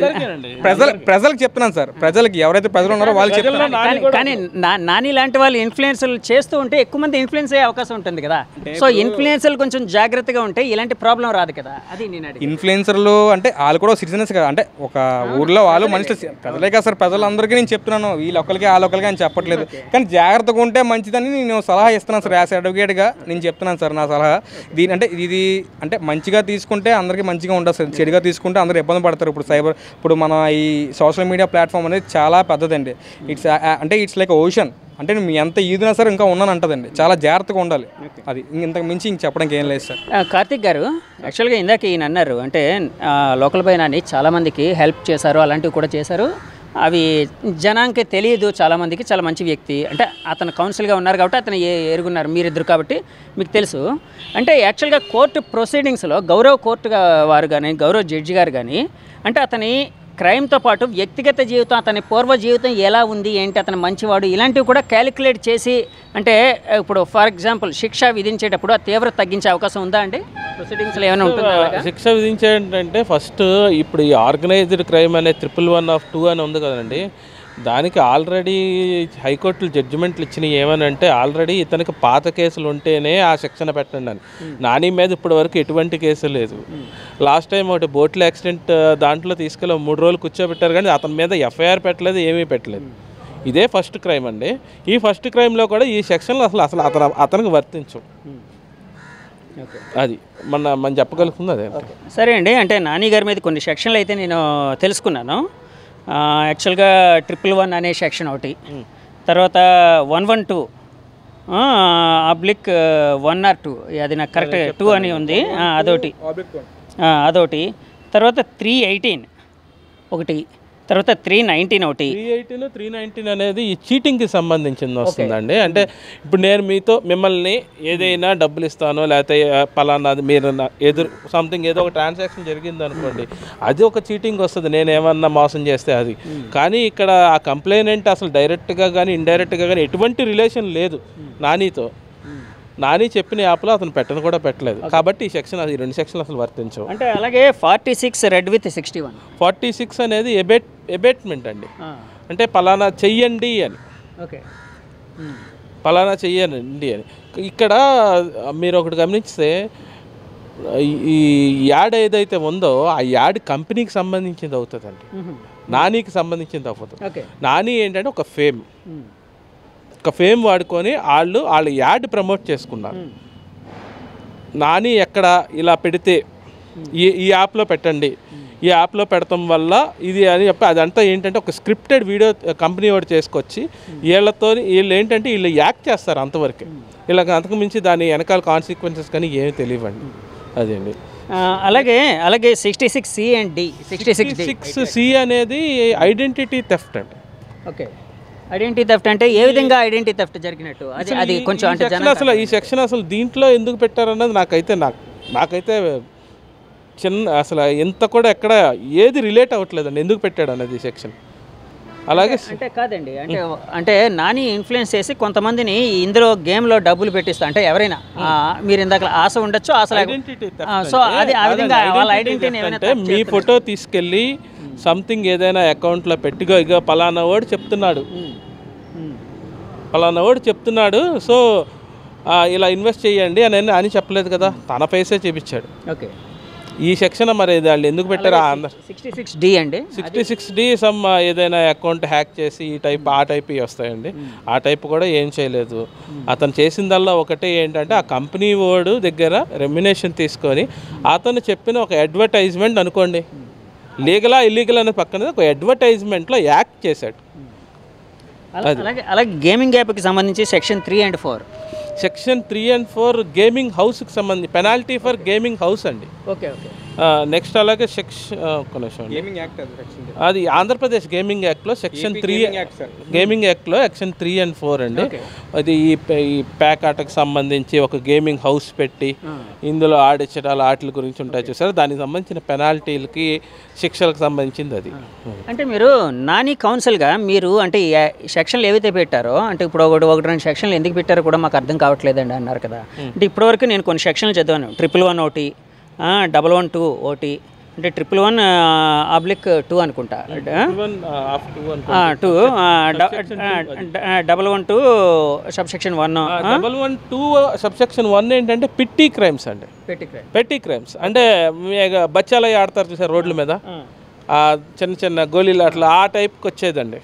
ప్రజలకు చెప్తున్నాను సార్. ప్రజలకి ఎవరైతే ప్రజలు ఉన్నారో వాళ్ళు చెప్తున్నారు. కానీ నాని లాంటి వాళ్ళు ఇన్ఫ్లుయెన్సర్లు చేస్తూ ఉంటే ఎక్కువ మంది ఇన్ఫ్లుయెన్స్ అయ్యే అవకాశం ఉంటుంది కదా. సో ఇన్ఫ్లుయెన్సర్లు కొంచెం జాగ్రత్తగా ఉంటే ఇలాంటి ప్రాబ్లం రాదు కదా. అది నేను అడిగి ఇన్ఫ్లుయెన్సర్లు అంటే వాళ్ళు కూడా సిటిజన్స్ కదా. అంటే ఒక ఊర్లో వాళ్ళు మనుషులు ప్రజలే కదా సార్. ప్రజలందరికీ నేను చెప్తున్నాను, వీళ్ళొక్కరికి వాళ్ళొక్కరికి అని చెప్పట్లేదు. కానీ జాగ్రత్తగా ఉంటే మంచిదని నేను సలహా ఇస్తున్నాను సార్. యాజ్ అడ్వకేట్గా నేను చెప్తున్నాను సార్ నా సలహా. ఇది అంటే మంచిగా తీసుకుంటే అందరికీ మంచిగా ఉంటుంది సార్. చెడుగా తీసుకుంటే అందరూ ఇబ్బంది పడతారు. ఇప్పుడు మన ఈ సోషల్ మీడియా ప్లాట్ఫామ్ అనేది చాలా పెద్దదండి. It's like ocean. అంటే మీ ఎంత ఈదినా సరే ఇంకా ఉన్నాను అంటదండి. చాలా జాగ్రత్తగా ఉండాలి. అది ఇంతకు మించి చెప్పడానికి ఏం లేదు సార్. కార్తిక్ గారు, యాక్చువల్గా ఇందాక ఈయన అన్నారు, అంటే లోకల్ బైనాని చాలామందికి హెల్ప్ చేశారు, అలాంటివి కూడా చేశారు. అవి జనానికి తెలియదు. చాలామందికి చాలా మంచి వ్యక్తి, అంటే అతను కౌన్సిల్గా ఉన్నారు కాబట్టి అతను ఎరుగున్నారు, మీరిద్దరు కాబట్టి మీకు తెలుసు. అంటే యాక్చువల్గా కోర్టు ప్రొసీడింగ్స్లో గౌరవ్ కోర్టు వారు కానీ, గౌరవ్ జడ్జి గారు కానీ, అంటే అతని క్రైమ్తో పాటు వ్యక్తిగత జీవితం, అతని పూర్వ జీవితం ఎలా ఉంది, ఏంటి, అతను మంచివాడు, ఇలాంటివి కూడా క్యాలిక్యులేట్ చేసి, అంటే ఇప్పుడు ఫర్ ఎగ్జాంపుల్ శిక్ష విధించేటప్పుడు ఆ తీవ్రత తగ్గించే అవకాశం ఉందా అండి? ప్రొసీడింగ్స్లో ఏమైనా ఉంటుందా? శిక్ష విధించేటంటే ఫస్ట్ ఇప్పుడు ఈ ఆర్గనైజ్డ్ క్రైమ్ అనే 111(2) అని ఉంది కదండి, దానికి ఆల్రెడీ హైకోర్టులు జడ్జిమెంట్లు ఇచ్చినాయి. ఏమనంటే ఆల్రెడీ ఇతనికి పాత కేసులు ఉంటేనే ఆ శిక్షణ పెట్టండి అని. నాని మీద ఇప్పటి వరకు ఎటువంటి కేసు లేదు. లాస్ట్ టైం ఒకటి బోట్ల యాక్సిడెంట్ దాంట్లో తీసుకెళ్ళి 3 రోజులు కూర్చోబెట్టారు, కానీ అతని మీద ఎఫ్ఐఆర్ పెట్టలేదు, ఏమీ పెట్టలేదు. ఇదే ఫస్ట్ క్రైమ్ అండి. ఈ ఫస్ట్ క్రైమ్లో కూడా ఈ సెక్షన్లు అసలు అతనికి వర్తించు. అది మనం చెప్పగలుగుతుంది అదే. సరే అండి, అంటే నాని గారి మీద కొన్ని సెక్షన్లు అయితే నేను తెలుసుకున్నాను. యాక్చువల్గా 111 అనే సెక్షన్ ఒకటి, తర్వాత 112 /1 or 2, అది నాకు కరెక్ట్ 2 అని ఉంది, అదొకటి. తర్వాత 318 ఒకటి, తర్వాత 319 ఒకటి. 318, 319 అనేది ఈ చీటింగ్కి సంబంధించింది వస్తుందండి. అంటే ఇప్పుడు నేను మిమ్మల్ని ఏదైనా డబ్బులు ఇస్తానో, లేకపోతే పలానాది మీరు సంథింగ్ ఏదో ఒక ట్రాన్సాక్షన్ జరిగింది అనుకోండి, అది ఒక చీటింగ్ వస్తుంది, నేను ఏమన్నా మోసం చేస్తే అది. కానీ ఇక్కడ ఆ కంప్లైనెంట్ అసలు డైరెక్ట్గా కానీ ఇండైరెక్ట్గా కానీ ఎటువంటి రిలేషన్ లేదు నానితో. నాని చెప్పిన యాప్లో అతను పెట్టలేదు కాబట్టి ఈ సెక్షన్, అది 2 సెక్షన్లు అసలు వర్తించవు. అంటే అలాగే 46 రెడ్ విత్ 61. 46 అనేది ఎబేట్మెంట్ అండి. అంటే పలానా చెయ్యండి అని, పలానా చెయ్యండి అని. ఇక్కడ మీరు ఒకటి గమనిస్తే ఈ యాడ్ ఏదైతే ఉందో ఆ యాడ్ కంపెనీకి సంబంధించింది అవుతుందండి, నానికి సంబంధించింది అవ్వదు. నాని ఏంటంటే ఒక ఫేమ్ వాడుకొని వాళ్ళు యాడ్ ప్రమోట్ చేసుకున్నారు. నాని ఎక్కడ ఇలా పెడితే ఈ యాప్లో పెట్టండి, ఈ యాప్లో పెడతాం వల్ల ఇది అని చెప్పి అదంతా ఏంటంటే ఒక స్క్రిప్టెడ్ వీడియో కంపెనీ వాడు చేసుకొచ్చి వీళ్ళు ఏంటంటే వీళ్ళు యాక్ట్ చేస్తారు అంతవరకే. ఇలా అంతకు మించి దాని వెనకాల కాన్సిక్వెన్సెస్ కానీ ఏమి తెలియవండి. అదండి. అలాగే 66C and D. 66C అనేది ఐడెంటిటీ థెఫ్ట్ అండి. ఓకే, ఐడెంటిటీ థెఫ్ట్ అంటే ఏ విధంగా ఐడెంటిటీ థెఫ్ట్ జరిగినట్టు అది కొంచెం అంటే అసలు ఈ సెక్షన్ అసలు దీంట్లో ఎందుకు పెట్టారన్నది నాకైతే అసలు ఇంత కూడా ఎక్కడ ఏది రిలేట్ అవ్వట్లేదండి ఎందుకు పెట్టాడు అనేది సెక్షన్. అలాగే అంటే కాదండి, అంటే నాని ఇన్ఫ్లుయెన్స్ చేసి కొంతమందిని ఇందులో గేమ్లో డబ్బులు పెట్టిస్తా అంటే ఎవరైనా మీరు ఇందాక ఆశ ఉండొచ్చు, ఆశ సో అది ఆ విధంగా వాళ్ళ ఐడెంటిటీని అంటే మీ ఫోటో తీసుకెళ్ళి సంథింగ్ ఏదైనా అకౌంట్లో పెట్టిగో ఇగో పలానా వాడు చెప్తున్నాడు సో ఇలా ఇన్వెస్ట్ చేయండి అని చెప్పలేదు కదా, తన ఫేసే చూపించాడు. ఓకే, ఈ సెక్షన్ మరి వాళ్ళు ఎందుకు పెట్టారు? 66D అండి, 66D సమ్ ఏదైనా అకౌంట్ హ్యాక్ చేసి ఈ టైప్ ఆ టైప్ వస్తాయండి. ఆ టైప్ కూడా ఏం చేయలేదు. అతను చేసిందల్లా ఒకటే ఏంటంటే ఆ కంపెనీ వాడు దగ్గర రెమ్యునేషన్ తీసుకొని అతను చెప్పిన ఒక అడ్వర్టైజ్మెంట్ అనుకోండి, లీగలా ఇల్లీగల్ అనే పక్కన ఒక అడ్వర్టైజ్మెంట్లో యాక్ట్ చేశాడు. అలాగే గేమింగ్ యాప్కి సంబంధించి section 3 and 4 section 3 and 4 gaming హౌస్కి సంబంధించి పెనాల్టీ ఫర్ గేమింగ్ హౌస్ అండి. Okay okay. నెక్స్ట్ అలాగే సెక్షన్ అది ఆంధ్రప్రదేశ్ గేమింగ్ యాక్ట్లో సెక్షన్ 3 గేమింగ్ యాక్ట్లో సెక్షన్ 3 and 4 అండి. అది ఈ ప్యాక్ ఆటకు సంబంధించి ఒక గేమింగ్ హౌస్ పెట్టి ఇందులో ఆడించడాలు ఆటల గురించి ఉంటాయి చూసారు, దానికి సంబంధించిన పెనాల్టీలకి శిక్షలకు సంబంధించింది అది. అంటే మీరు నాని కౌన్సిల్గా మీరు అంటే సెక్షన్లు ఏవైతే పెట్టారో అంటే ఇప్పుడు ఒకటి రెండు సెక్షన్లు ఎందుకు పెట్టారో కూడా మాకు అర్థం కావట్లేదండి అన్నారు కదా. అంటే ఇప్పటివరకు నేను కొన్ని సెక్షన్లు చదివాను, 111 ఒకటి, 112 ఒకటి, అంటే 111/2 అనుకుంటా, 2 112 సబ్సెక్షన్ 1. 112 సబ్సెక్షన్ 1 ఏంటంటే పిట్టి క్రైమ్స్ అండి. పెట్టి క్రైమ్స్ అంటే బచ్చాలు ఆడతారు చూసారు రోడ్ల మీద, చిన్న చిన్న గోళీలు అట్లా ఆ టైప్కి వచ్చేదండి.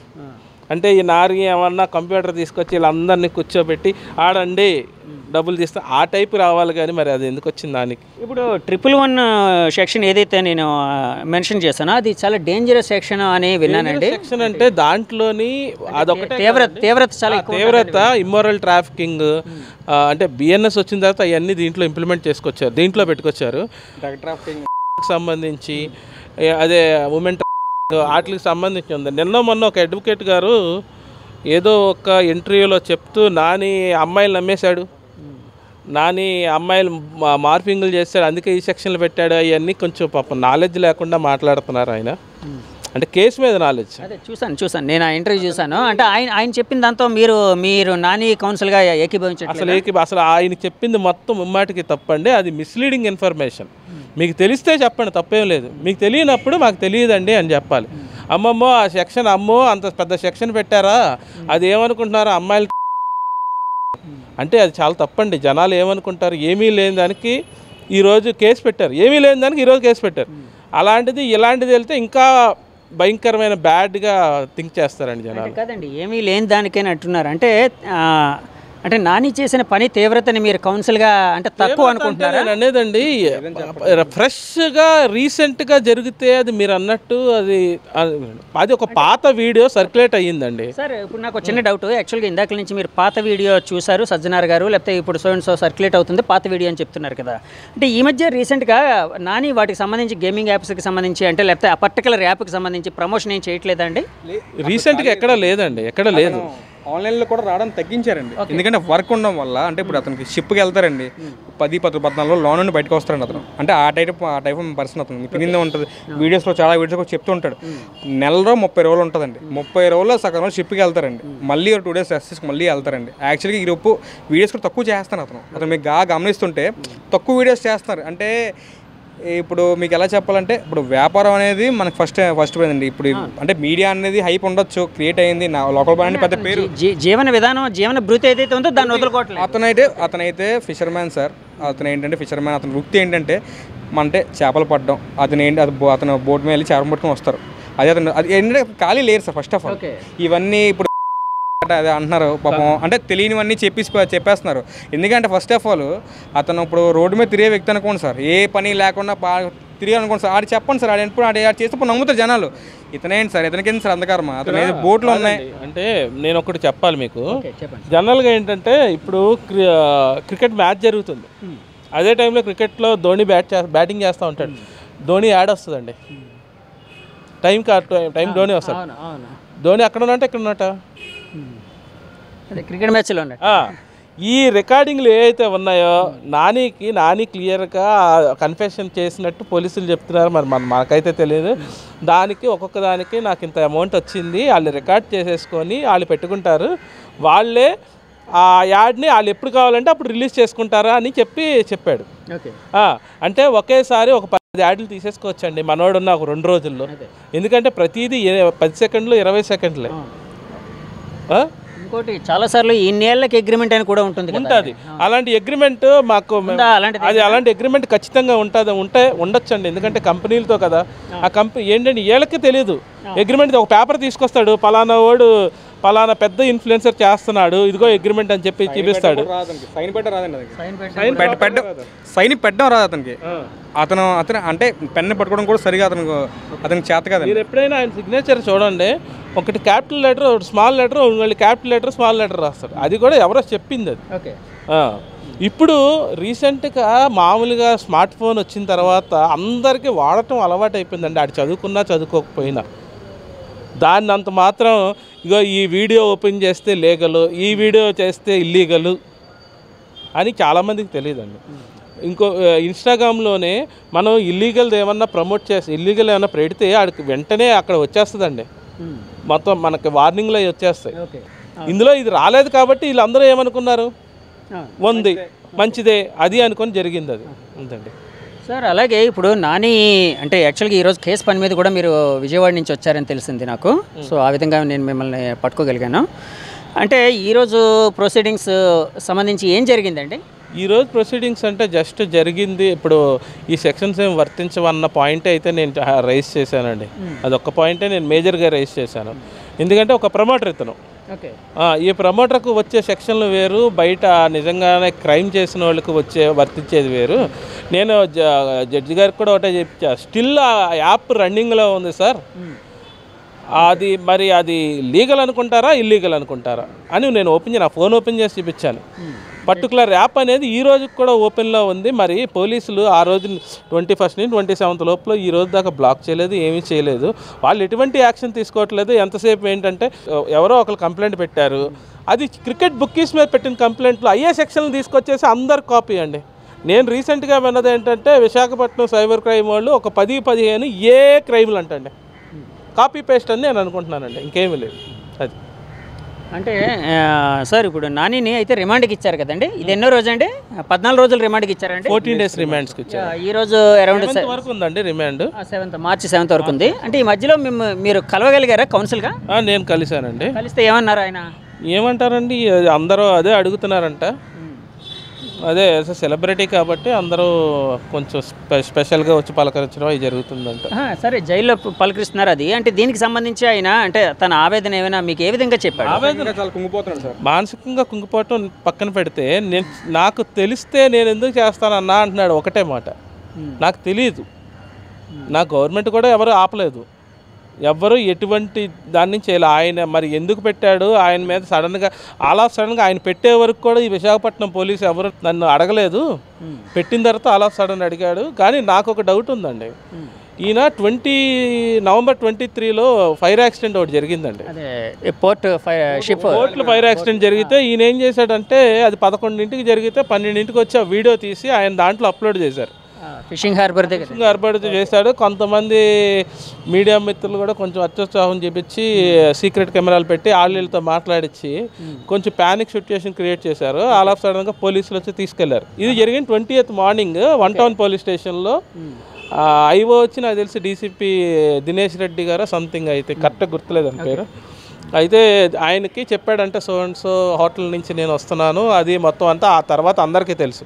అంటే ఈ నారి ఏమన్నా కంప్యూటర్ తీసుకొచ్చి వీళ్ళందరినీ కూర్చోబెట్టి ఆడండి డబ్బులు తీస్తే ఆ టైప్ రావాలి కానీ మరి అది ఎందుకు వచ్చింది దానికి. ఇప్పుడు 111 సెక్షన్ ఏదైతే నేను మెన్షన్ చేశానో అది చాలా డేంజరస్ సెక్షన్ అని విన్నానండి. సెక్షన్ అంటే దాంట్లోని అదొకటి తీవ్రత చాలా తీవ్రత, ఇమ్మోరల్ ట్రాఫికింగ్ అంటే బిఎన్ఎస్ వచ్చిన తర్వాత అవన్నీ దీంట్లో ఇంప్లిమెంట్ చేసుకొచ్చారు, దీంట్లో పెట్టుకొచ్చారు. డ్రగ్ ట్రాఫికింగ్ సంబంధించి అదే ఉమెన్ వాటికి సంబంధించి ఉంది. మొన్న ఒక అడ్వకేట్ గారు ఏదో ఒక ఇంటర్వ్యూలో చెప్తూ నాని అమ్మాయిలు నమ్మేశాడు, నాని అమ్మాయిలు మార్పింగ్లు చేస్తాడు అందుకే ఈ సెక్షన్లు పెట్టాడు, అవన్నీ కొంచెం పాపం నాలెడ్జ్ లేకుండా మాట్లాడుతున్నారు ఆయన. అంటే కేసు మీద నాలెడ్జ్ అదే చూసాను నేను ఆ ఇంటర్వ్యూ చూసాను. అంటే ఆయన చెప్పిన దాంతో మీరు నాని కౌన్సిల్గా ఏకీభవించారు. అసలు ఆయన చెప్పింది మొత్తం ముమ్మాటికి తప్పండి, అది మిస్లీడింగ్ ఇన్ఫర్మేషన్. మీకు తెలిస్తే చెప్పండి, తప్పేం లేదు. మీకు తెలియనప్పుడు మాకు తెలియదండి అని చెప్పాలి. అమ్మమ్మో ఆ సెక్షన్ అమ్మో అంత పెద్ద సెక్షన్ పెట్టారా, అది ఏమనుకుంటున్నారో అమ్మాయిలు అంటే అది చాలా తప్పండి. జనాలు ఏమనుకుంటారు, ఏమీ లేని దానికి ఈరోజు కేసు పెట్టారు, ఏమీ లేని దానికి ఈరోజు కేసు పెట్టారు. అలాంటిది ఇలాంటిది వెళ్తే ఇంకా భయంకరమైన బ్యాడ్గా థింక్ చేస్తారండి జనాలు. కాదండి, ఏమీ లేని దానికైనా అంటున్నారు. అంటే నాని చేసిన పని తీవ్రతని మీరు కౌన్సిల్గా అంటే తక్కువ అనుకుంటున్నారా అనేదండి. ఫ్రెష్గా రీసెంట్గా జరిగితే అది మీరు అన్నట్టు అది ఒక పాత వీడియో సర్క్యులేట్ అయ్యిందండి. సార్ ఇప్పుడు నాకు చిన్న డౌట్, యాక్చువల్గా ఇందాక నుంచి మీరు పాత వీడియో చూసారు సజ్జనార్ గారు, లేకపోతే ఇప్పుడు సో సర్క్యులేట్ అవుతుంది పాత వీడియో అని చెప్తున్నారు కదా. అంటే ఈ మధ్య రీసెంట్గా నాని వాటికి సంబంధించి గేమింగ్ యాప్స్కి సంబంధించి అంటే లేకపోతే ఆ పర్టికులర్ యాప్కి సంబంధించి ప్రమోషన్ ఏం చేయట్లేదండి రీసెంట్గా? ఎక్కడ లేదండి, ఎక్కడ లేదు. ఆన్లైన్లో కూడా రావడం తగ్గించారండి, ఎందుకంటే వర్క్ ఉండడం వల్ల. అంటే ఇప్పుడు అతనికి షిప్కి వెళ్తారండి, 10-14 లోన్ నుండి బయటకు వస్తారండి అతను. అంటే ఆ టైప్ పర్సన్ అతను తినిందే ఉంటుంది. వీడియోస్లో చాలా వీడియోస్ చెప్తూ ఉంటాడు, నెలలో 30 రోజులు ఉంటుందండి, 30 రోజుల్లో సగం రోజు షిప్కి వెళ్తారండి, మళ్ళీ 2 days రెస్ట్ తీసుకు మళ్ళీ వెళ్తారండి. యాక్చువల్గా ఈ రూపు వీడియోస్ కూడా తక్కువ చేస్తాను అతను మీకు గమనిస్తుంటే తక్కువ వీడియోస్ చేస్తున్నారు. అంటే ఇప్పుడు మీకు ఎలా చెప్పాలంటే ఇప్పుడు వ్యాపారం అనేది మనకు ఫస్ట్ పోయిందండి. ఇప్పుడు అంటే మీడియా అనేది హైప్ ఉండొచ్చు, క్రియేట్ అయింది, నా లోకల్ బాండ్ పెద్ద పేరు, జీవన విధానం జీవన భృతి ఏదైతే ఉందో దాన్ని వదులుకోవట్లేదు. అతనైతే ఫిషర్మ్యాన్ సార్. అతను ఏంటంటే ఫిషర్మ్యాన్, అతని వృత్తి ఏంటంటే అంటే చేపలు పట్టడం. అతను బోట్ మీద వెళ్ళి చేపలు పట్టుకొని వస్తారు. అది ఏంటంటే ఖాళీ లేరు సార్ ఫస్ట్ ఆఫ్ ఆల్. ఇవన్నీ ఇప్పుడు అదే అంటున్నారు పాపం, అంటే తెలియనివన్నీ చెప్పేస్తున్నారు. ఎందుకంటే ఫస్ట్ ఆఫ్ ఆల్ అతను ఇప్పుడు రోడ్డు మీద తిరిగే వ్యక్తి అనుకోండి సార్, ఏ పని లేకుండా తిరిగానుకోండి సార్, ఆడు చెప్పండి సార్, ఆడు చేస్తే నమ్ముతారు జనాలు. ఇతనేంటి సార్, ఇతనికేంటి సార్ అంధకారమా, అతను బోట్లు ఉన్నాయి. అంటే నేను ఒకటి చెప్పాలి మీకు, జనరల్గా ఏంటంటే ఇప్పుడు క్రికెట్ మ్యాచ్ జరుగుతుంది, అదే టైంలో క్రికెట్లో ధోని బ్యాటింగ్ చేస్తూ ఉంటాడు, ధోని యాడ్ వస్తుందండి, టైం ధోని వస్తాడు. ధోని అక్కడ ఉన్నట్టు ఇక్కడ ఉన్నట్ట క్రికెట్ మ్యాచ్లో ఈ రికార్డింగ్లు ఏవైతే ఉన్నాయో నాని క్లియర్గా కన్ఫెషన్ చేసినట్టు పోలీసులు చెప్తున్నారు. మరి మనకైతే తెలియదు. దానికి ఒక్కొక్క దానికి నాకు ఇంత అమౌంట్ వచ్చింది, వాళ్ళు రికార్డ్ చేసేసుకొని వాళ్ళు పెట్టుకుంటారు, వాళ్ళే ఆ యాడ్ని వాళ్ళు ఎప్పుడు కావాలంటే అప్పుడు రిలీజ్ చేసుకుంటారా అని చెప్పాడు. అంటే ఒకేసారి ఒక 10 యాడ్లు తీసేసుకోవచ్చండి మనోడున్న ఒక 2 రోజుల్లో. ఎందుకంటే ప్రతిదీ 10 సెకండ్లు 20 సెకండ్లే. ఇంకోటి చాలాసార్లు ఇన్నేళ్ళకి అగ్రిమెంట్ అని కూడా ఉంటుంది. అలాంటి అగ్రిమెంట్ మాకు అలాంటి అగ్రిమెంట్ ఖచ్చితంగా ఉండొచ్చండి. ఎందుకంటే కంపెనీలతో కదా, ఆ కంపెనీ ఏంటంటే వీళ్ళకి తెలియదు అగ్రిమెంట్. ఒక పేపర్ తీసుకొస్తాడు, పలానా వాడు పలానా పెద్ద ఇన్ఫ్లుయెన్సర్ చేస్తున్నాడు, ఇదిగో అగ్రిమెంట్ అని చెప్పి చూపిస్తాడు. సైన్ పెట్టడం రాదు అతనికి. అతను అంటే పెన్ను పట్టుకోవడం కూడా సరిగా అతనికి చేత కదా. మీరు ఎప్పుడైనా ఆయన సిగ్నేచర్ చూడండి, ఒకటి క్యాపిటల్ లెటర్, ఒకటి స్మాల్ లెటర్, మళ్ళీ క్యాపిటల్ లెటర్ స్మాల్ లెటర్ రాస్తాడు. అది కూడా ఎవరో చెప్పింది అది. ఇప్పుడు రీసెంట్గా మామూలుగా స్మార్ట్ ఫోన్ వచ్చిన తర్వాత అందరికీ వాడటం అలవాటు అయిపోయిందండి. ఆడు చదువుకున్నా చదువుకోకపోయినా. దాన్ని అంత మాత్రం ఇగో ఈ వీడియో ఓపెన్ చేస్తే లీగలు, ఈ వీడియో చేస్తే ఇల్లీగలు అని చాలామందికి తెలియదండి. ఇంకో ఇన్స్టాగ్రామ్లోనే మనం ఇల్లీగల్ ఏమన్నా ప్రమోట్ చేస్తే, ఇల్లీగల్ ఏమన్నా పెడితే ఆడికి వెంటనే అక్కడ వచ్చేస్తుందండి, మొత్తం మనకి వార్నింగ్లో వచ్చేస్తాయి. ఇందులో ఇది రాలేదు కాబట్టి వీళ్ళందరూ ఏమనుకున్నారు, ఉంది మంచిదే అది అనుకొని జరిగింది. అది ఉందండి సార్. అలాగే ఇప్పుడు నాని అంటే యాక్చువల్గా ఈరోజు కేసు పని మీద కూడా మీరు విజయవాడ నుంచి వచ్చారని తెలిసింది నాకు. సో ఆ విధంగా నేను మిమ్మల్ని పట్టుకోగలిగాను. అంటే ఈరోజు ప్రొసీడింగ్స్ సంబంధించి ఏం జరిగిందండి? ఈరోజు ప్రొసీడింగ్స్ అంటే జస్ట్ జరిగింది, ఇప్పుడు ఈ సెక్షన్స్ ఏం వర్తించవన్న పాయింట్ అయితే నేను రైజ్ చేశానండి. అదొక్క పాయింటే నేను మేజర్గా రైజ్ చేశాను. ఎందుకంటే ఒక ప్రమోటర్ ఇతను, ఈ ప్రమోటర్కు వచ్చే సెక్షన్లు వేరు, బయట నిజంగానే క్రైమ్ చేసిన వాళ్ళకి వర్తించేది వేరు. నేను జడ్జి గారికి కూడా ఒకటే చెప్పా, స్టిల్ ఆ యాప్ రన్నింగ్లో ఉంది సార్, అది మరి అది లీగల్ అనుకుంటారా ఇల్లీగల్ అనుకుంటారా అని నేను నా ఫోన్ ఓపెన్ చేసి చూపించాను. పర్టికులర్ యాప్ అనేది ఈ రోజుకి కూడా ఓపెన్లో ఉంది. మరి పోలీసులు ఆ రోజు 21st నుంచి 27th లోపల ఈ రోజు దాకా బ్లాక్ చేయలేదు, ఏమీ చేయలేదు. వాళ్ళు ఎటువంటి యాక్షన్ తీసుకోవట్లేదు. ఎంతసేపు ఏంటంటే ఎవరో ఒకరు కంప్లైంట్ పెట్టారు, అది క్రికెట్ బుక్కీస్ మీద పెట్టిన కంప్లైంట్లు అయ్యే సెక్షన్లు తీసుకొచ్చేసి అందరు కాపీ అండి. నేను రీసెంట్గా విన్నది ఏంటంటే విశాఖపట్నం సైబర్ క్రైమ్ వాళ్ళు ఒక 10-15 ఏ క్రైమ్లు అంటండి కాపీ పేస్ట్ అని నేను అనుకుంటున్నానండి, ఇంకేమీ లేదు. అది అంటే సార్ ఇప్పుడు నానిని అయితే రిమాండ్కి ఇచ్చారు కదండి, ఇది ఎన్నో రోజు అండి? 14 రోజులు రిమాండ్కి ఇచ్చారండి. 14 days రిమాండ్స్కి ఇచ్చారు. ఈ రోజు అరౌండ్ 7th వరకు ఉందండి రిమాండ్. మార్చి 7th వరకు ఉంది. అంటే ఈ మధ్యలో మీరు కలవగలిగారా కౌన్సిల్గా? నేను కలిశానండి. కలిస్తే ఏమన్నారు ఆయన? ఏమంటారండి, అందరూ అదే అడుగుతున్నారంట. అదే సెలబ్రిటీ కాబట్టి అందరూ కొంచెం స్పెషల్గా వచ్చి పలకరించడం అది జరుగుతుందంట. సరే, జైల్లో పలకరిస్తున్నారు. అది అంటే దీనికి సంబంధించి ఆయన అంటే తన ఆవేదన ఏమైనా మీకు ఏ విధంగా చెప్పాడు? ఆవేదన చాలా కుంగిపోతున్నాడు సార్. మానసికంగా కుంగిపోవటం పక్కన పెడితే, నాకు తెలిస్తే నేను ఎందుకు చేస్తానన్నా అంటున్నాడు. ఒకటే మాట, నాకు తెలియదు, నా గవర్నమెంట్ కూడా ఎవరు ఆపలేదు, ఎవ్వరు ఎటువంటి దాని నుంచి ఆయన మరి ఎందుకు పెట్టాడు ఆయన మీద సడన్గా సడన్గా ఆయన పెట్టే వరకు కూడా ఈ విశాఖపట్నం పోలీసు ఎవరు నన్ను అడగలేదు. పెట్టిన తర్వాత సడన్ అడిగాడు. కానీ నాకు ఒక డౌట్ ఉందండి, ఈయన నవంబర్ 23లో ఫైర్ యాక్సిడెంట్ ఒకటి జరిగిందండి. పోర్ట్లో ఫైర్ యాక్సిడెంట్ జరిగితే ఈయన ఏం చేశాడంటే, అది 11ంటికి జరిగితే 12ంటికి వచ్చి ఆ వీడియో తీసి ఆయన దాంట్లో అప్లోడ్ చేశారు. ఫిషింగ్ హార్బర్ చేశాడు. కొంతమంది మీడియా మిత్రులు కూడా కొంచెం అత్యుత్సాహం చూపించి సీక్రెట్ కెమెరాలు పెట్టి ఆళ్ళతో మాట్లాడించి కొంచెం ప్యానిక్ సిచ్యుయేషన్ క్రియేట్ చేశారు. ఆల్ ఆఫ్ సడన్గా పోలీసులు వచ్చి తీసుకెళ్లారు. ఇది జరిగింది 20th మార్నింగ్ 1 Town పోలీస్ స్టేషన్లో. ఐఓ వచ్చి నాకు తెలిసి డీసీపీ దినేష్ రెడ్డి గారు సంథింగ్, అయితే కరెక్ట్గా గుర్తులేదు అని పేరు. అయితే ఆయనకి చెప్పాడంటే సో అండ్ సో హోటల్ నుంచి నేను వస్తున్నాను, అది మొత్తం అంతా ఆ తర్వాత అందరికీ తెలుసు.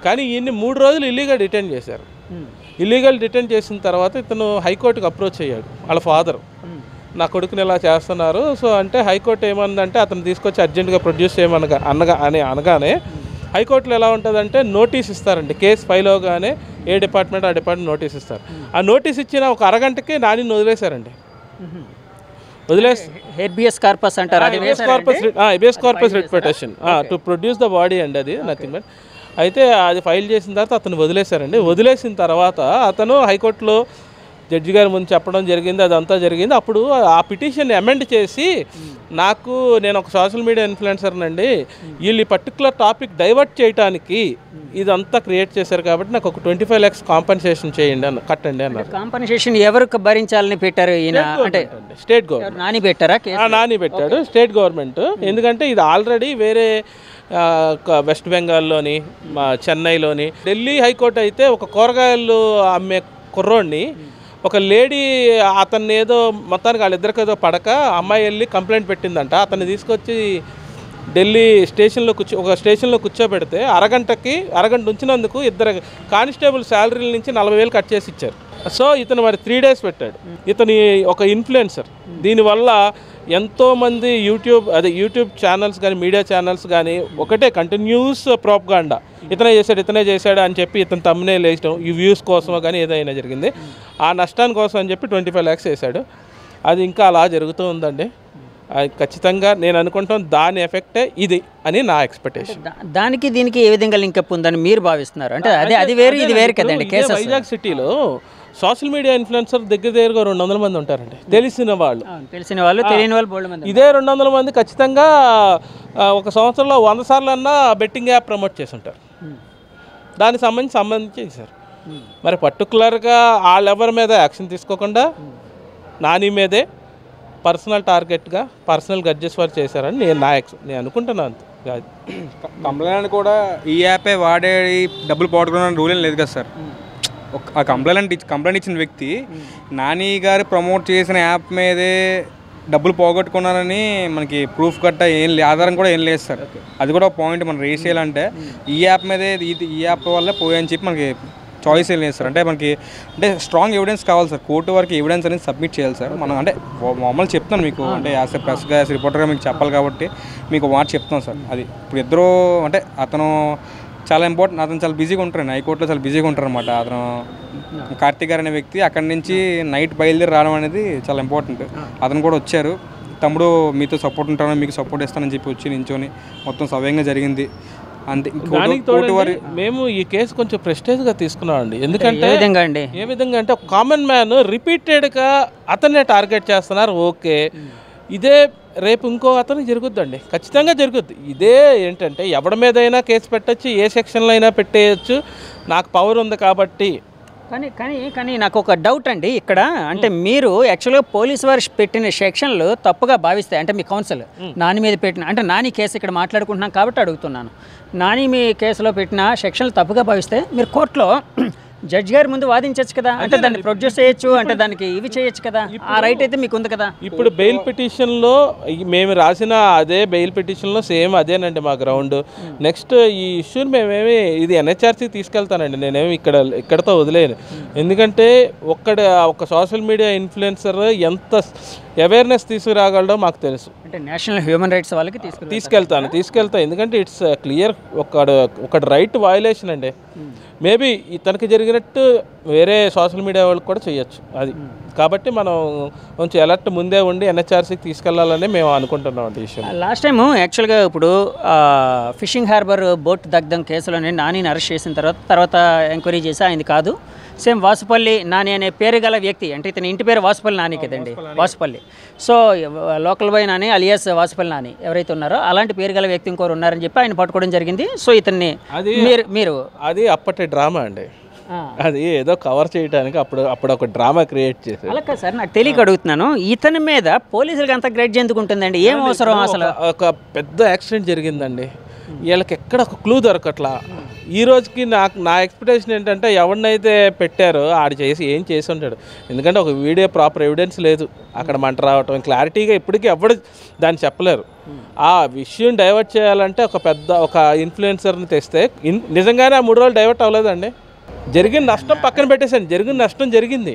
కానీ ఈయన్ని 3 రోజులు ఇల్లీగల్ డిటైన్ చేశారు. ఇల్లీగల్ డిటైన్ చేసిన తర్వాత ఇతను హైకోర్టుకి అప్రోచ్ అయ్యాడు. వాళ్ళ ఫాదర్, నా కొడుకుని ఇలా చేస్తున్నారు. సో అంటే హైకోర్టు ఏమందంటే అతను తీసుకొచ్చి అర్జెంటుగా ప్రొడ్యూస్ అనగానే హైకోర్టులో ఎలా ఉంటుందంటే నోటీస్ ఇస్తారండి. కేసు ఫైల్ అవగానే ఏ డిపార్ట్మెంట్ ఆ డిపార్ట్మెంట్ నోటీస్ ఇస్తారు. ఆ నోటీస్ ఇచ్చిన ఒక అరగంటకి నానిని వదిలేశారండి. హెబియస్ కార్పస్ అంటారు, habeas corpus writ petition to produce the body అండి, అది నథింగ్ బట్. అయితే అది ఫైల్ చేసిన తర్వాత అతను వదిలేశారండి. వదిలేసిన తర్వాత అతను హైకోర్టులో జడ్జి గారి ముందు చెప్పడం జరిగింది, అదంతా జరిగింది. అప్పుడు ఆ పిటిషన్ అమెండ్ చేసి నేను ఒక సోషల్ మీడియా ఇన్ఫ్లుయెన్సర్నండి, వీళ్ళు ఈ పర్టికులర్ టాపిక్ డైవర్ట్ చేయడానికి ఇదంతా క్రియేట్ చేశారు కాబట్టి నాకు ఒక 25 lakhs కాంపన్సేషన్ చేయండి కట్టండి అన్నారు. కాంపన్సేషన్ ఎవరికి భరించాలని పెట్టారు ఈయన? అంటే స్టేట్ గవర్నమెంట్. నాని పెట్టారా? నాని పెట్టాడు, స్టేట్ గవర్నమెంట్. ఎందుకంటే ఇది ఆల్రెడీ వేరే వెస్ట్ బెంగాల్లోని, చెన్నైలోని, ఢిల్లీ హైకోర్టు అయితే ఒక కూరగాయలు అమ్మే కుర్రోడిని ఒక లేడీ అతన్ని ఏదో మొత్తానికి వాళ్ళిద్దరికి ఏదో పడక అమ్మాయి వెళ్ళి కంప్లైంట్ పెట్టిందంట. అతన్ని తీసుకొచ్చి ఢిల్లీ ఒక స్టేషన్లో కూర్చోబెడితే అరగంట ఉంచినందుకు 2 కానిస్టేబుల్ శాలరీల నుంచి 40,000 కట్ చేసి ఇచ్చారు. సో ఇతను మరి 3 days పెట్టాడు. ఇతని ఒక ఇన్ఫ్లుయెన్సర్. దీనివల్ల ఎంతోమంది యూట్యూబ్ ఛానల్స్ కానీ, మీడియా ఛానల్స్ కానీ ఒకటే కంటిన్యూస్ ప్రోపగాండా, ఇతనే చేశాడు అని చెప్పి ఇతను thumbnail వేయడం, ఈ వ్యూస్ కోసమో కానీ ఏదైనా జరిగింది. ఆ నష్టాని కోసం అని చెప్పి 25 lakhs వేశాడు. అది ఇంకా అలా జరుగుతూ ఉందండి. ఖచ్చితంగా నేను అనుకుంటాం దాని ఎఫెక్టే ఇది అని నా ఎక్స్పెక్టేషన్. దానికి దీనికి ఏ విధంగా లింకప్ ఉందని మీరు భావిస్తున్నారు? అంటే అది వేరు ఇది వేరు కదండి. వైజాగ్ సిటీలో సోషల్ మీడియా ఇన్ఫ్లుయెన్సర్ దగ్గరగా 200 మంది ఉంటారండి, తెలిసిన వాళ్ళు తెలియని వాళ్ళు బోల్డ్ మంది. ఇదే 200 మంది ఖచ్చితంగా ఒక సంవత్సరంలో 100 సార్లు అన్నా బెట్టింగ్ యాప్ ప్రమోట్ చేసి ఉంటారు. దానికి సంబంధించి చేశారు. మరి పర్టికులర్గా వాళ్ళెవరి మీద యాక్షన్ తీసుకోకుండా నాని మీదే పర్సనల్ టార్గెట్గా పర్సనల్ గడ్జెస్ వారు చేశారని నేను అనుకుంటున్నాను. కంప్లైంట్ కూడా ఈ యాపే వాడే డబ్బులు పోగొట్టుకున్న రూల్ ఏం లేదు కదా సార్. ఆ కంప్లైంట్ ఇచ్చిన వ్యక్తి నాని గారు ప్రమోట్ చేసిన యాప్ మీదే డబ్బులు పోగొట్టుకున్నారని మనకి ప్రూఫ్ గట్ట ఆధారం కూడా ఏం లేదు సార్. అది కూడా పాయింట్ మనం రేస్ చేయాలంటే ఈ యాప్ మీదే ఈ యాప్ వల్లే పోయని చెప్పి మనకి చాయిస్ ఏం లేదు సార్. అంటే స్ట్రాంగ్ ఎవిడెన్స్ కావాలి సార్. కోర్టు వరకు ఎవిడెన్స్ అనేది సబ్మిట్ చేయాలి సార్. మనం అంటే మామూలు చెప్తాను మీకు, అంటే యాజ్ ఎ ప్రెస్గా యాజ్ రిపోర్టర్గా మీకు చెప్పాలి కాబట్టి మీకు మాట చెప్తాను సార్. అది ఇప్పుడు ఇద్దరు అంటే అతను చాలా ఇంపార్టెంట్, అతను చాలా బిజీగా ఉంటారండి, హైకోర్టులో చాలా బిజీగా ఉంటారు అనమాట. అతను కార్తీక్ గారు అనే వ్యక్తి అక్కడి నుంచి నైట్ బయలుదేరి రావడం అనేది చాలా ఇంపార్టెంట్. అతను కూడా వచ్చారు, తమ్ముడు మీతో సపోర్ట్ ఉంటానని, మీకు సపోర్ట్ ఇస్తానని చెప్పి వచ్చి నించొని మొత్తం సవ్యంగా జరిగింది అంతే. మేము ఈ కేసు కొంచెం ప్రెస్టేజ్గా తీసుకున్నామండి. ఎందుకంటే ఏ విధంగా అంటే ఒక కామన్ మ్యాన్ రిపీటెడ్గా అతన్నే టార్గెట్ చేస్తున్నారు. ఓకే, ఇదే రేపు ఇంకో అతను జరుగుద్దండి, ఖచ్చితంగా జరుగుద్ది. ఇదే ఏంటంటే ఎవరి మీదైనా కేసు పెట్టచ్చు, ఏ సెక్షన్లో అయినా పెట్టేయచ్చు, నాకు పవర్ ఉంది కాబట్టి. కానీ నాకు ఒక డౌట్ అండి ఇక్కడ. అంటే మీరు యాక్చువల్గా పోలీసు వారు పెట్టిన సెక్షన్లు తప్పుగా భావిస్తాయి అంటే మీ కౌన్సిల్ నాని మీద పెట్టిన, అంటే నాని కేసు ఇక్కడ మాట్లాడుకుంటున్నాం కాబట్టి అడుగుతున్నాను. నాని మీ కేసులో పెట్టిన సెక్షన్లు తప్పుగా భావిస్తే మీరు కోర్టులో జడ్జి గారి ముందు వాదించవచ్చు కదా, అంటే దాన్ని ప్రొడ్యూస్ చేయొచ్చు, అంటే దానికి ఇవి చేయొచ్చు కదా, ఆ రైట్ అయితే మీకు ఉంది కదా. ఇప్పుడు బెయిల్ పిటిషన్లో మేము రాసిన అదే బెయిల్ పిటిషన్లో సేమ్ అదేనండి మా గ్రౌండ్. నెక్స్ట్ ఈ ఇష్యూని మేమేమి ఇది NHRCకి తీసుకెళ్తానండి, నేనేమి ఇక్కడతో వదిలేను. ఎందుకంటే ఒక సోషల్ మీడియా ఇన్ఫ్లుయెన్సర్ ఎంత అవేర్నెస్ తీసుకురాగలడో మాకు తెలుసు. అంటే నేషనల్ హ్యూమన్ రైట్స్ వాళ్ళకి తీసుకెళ్తా. ఎందుకంటే ఇట్స్ క్లియర్ ఒక రైట్ వయలేషన్ అండి. మేబీ తనకి జరిగినట్టు వేరే సోషల్ మీడియా వాళ్ళకి కూడా చేయొచ్చు అది. కాబట్టి మనం కొంచెం అలర్ట్ ముందే ఉండి NHRCకి తీసుకెళ్లాలని మేము అనుకుంటున్నాం అంటే విషయం. లాస్ట్ టైము యాక్చువల్గా ఇప్పుడు ఫిషింగ్ హార్బర్ బోట్ దగ్ధం కేసులోనే నానిని అరెస్ట్ చేసిన తర్వాత ఎంక్వైరీ చేసి ఆయనది కాదు, సేమ్ వాసుపల్లి నాని అనే పేరు గల వ్యక్తి, అంటే ఇతని ఇంటి పేరు వాసుపల్లి నాని కదండి, Vasupalli. So local boy Nani alias Vasupalli Nani ఎవరైతే ఉన్నారో అలాంటి పేరు గల వ్యక్తి ఇంకోరు ఉన్నారని చెప్పి ఆయన పట్టుకోవడం జరిగింది. సో ఇతన్ని మీరు అది అప్పటి డ్రామా అండి, అది ఏదో కవర్ చేయడానికి అప్పుడు ఒక డ్రామా క్రియేట్ చేశారు. అలా కాదు సార్, నాకు తెలియక అడుగుతున్నాను, ఇతని మీద పోలీసులకు అంత గ్రేడ్ ఎందుకు ఉంటుందండి, ఏం అవసరం అసలు? ఒక పెద్ద యాక్సిడెంట్ జరిగిందండి, వీళ్ళకి ఎక్కడ ఒక క్లూ దొరకట్లా. ఈ రోజుకి నా ఎక్స్పెక్టేషన్ ఏంటంటే ఎవరినైతే పెట్టారో ఆడు ఏం చేసి ఉంటాడు. ఎందుకంటే ఒక వీడియో ప్రాపర్ ఎవిడెన్స్ లేదు, అక్కడ మంట రావటం క్లారిటీగా ఇప్పటికీ ఎవరు దాన్ని చెప్పలేరు. ఆ విషయం డైవర్ట్ చేయాలంటే ఒక ఇన్ఫ్లుయెన్సర్ని తెస్తే నిజంగానే ఆ 3 రోజులు డైవర్ట్ అవ్వలేదండి. జరిగిన నష్టం పక్కన పెట్టేసాను, జరిగిన నష్టం జరిగింది,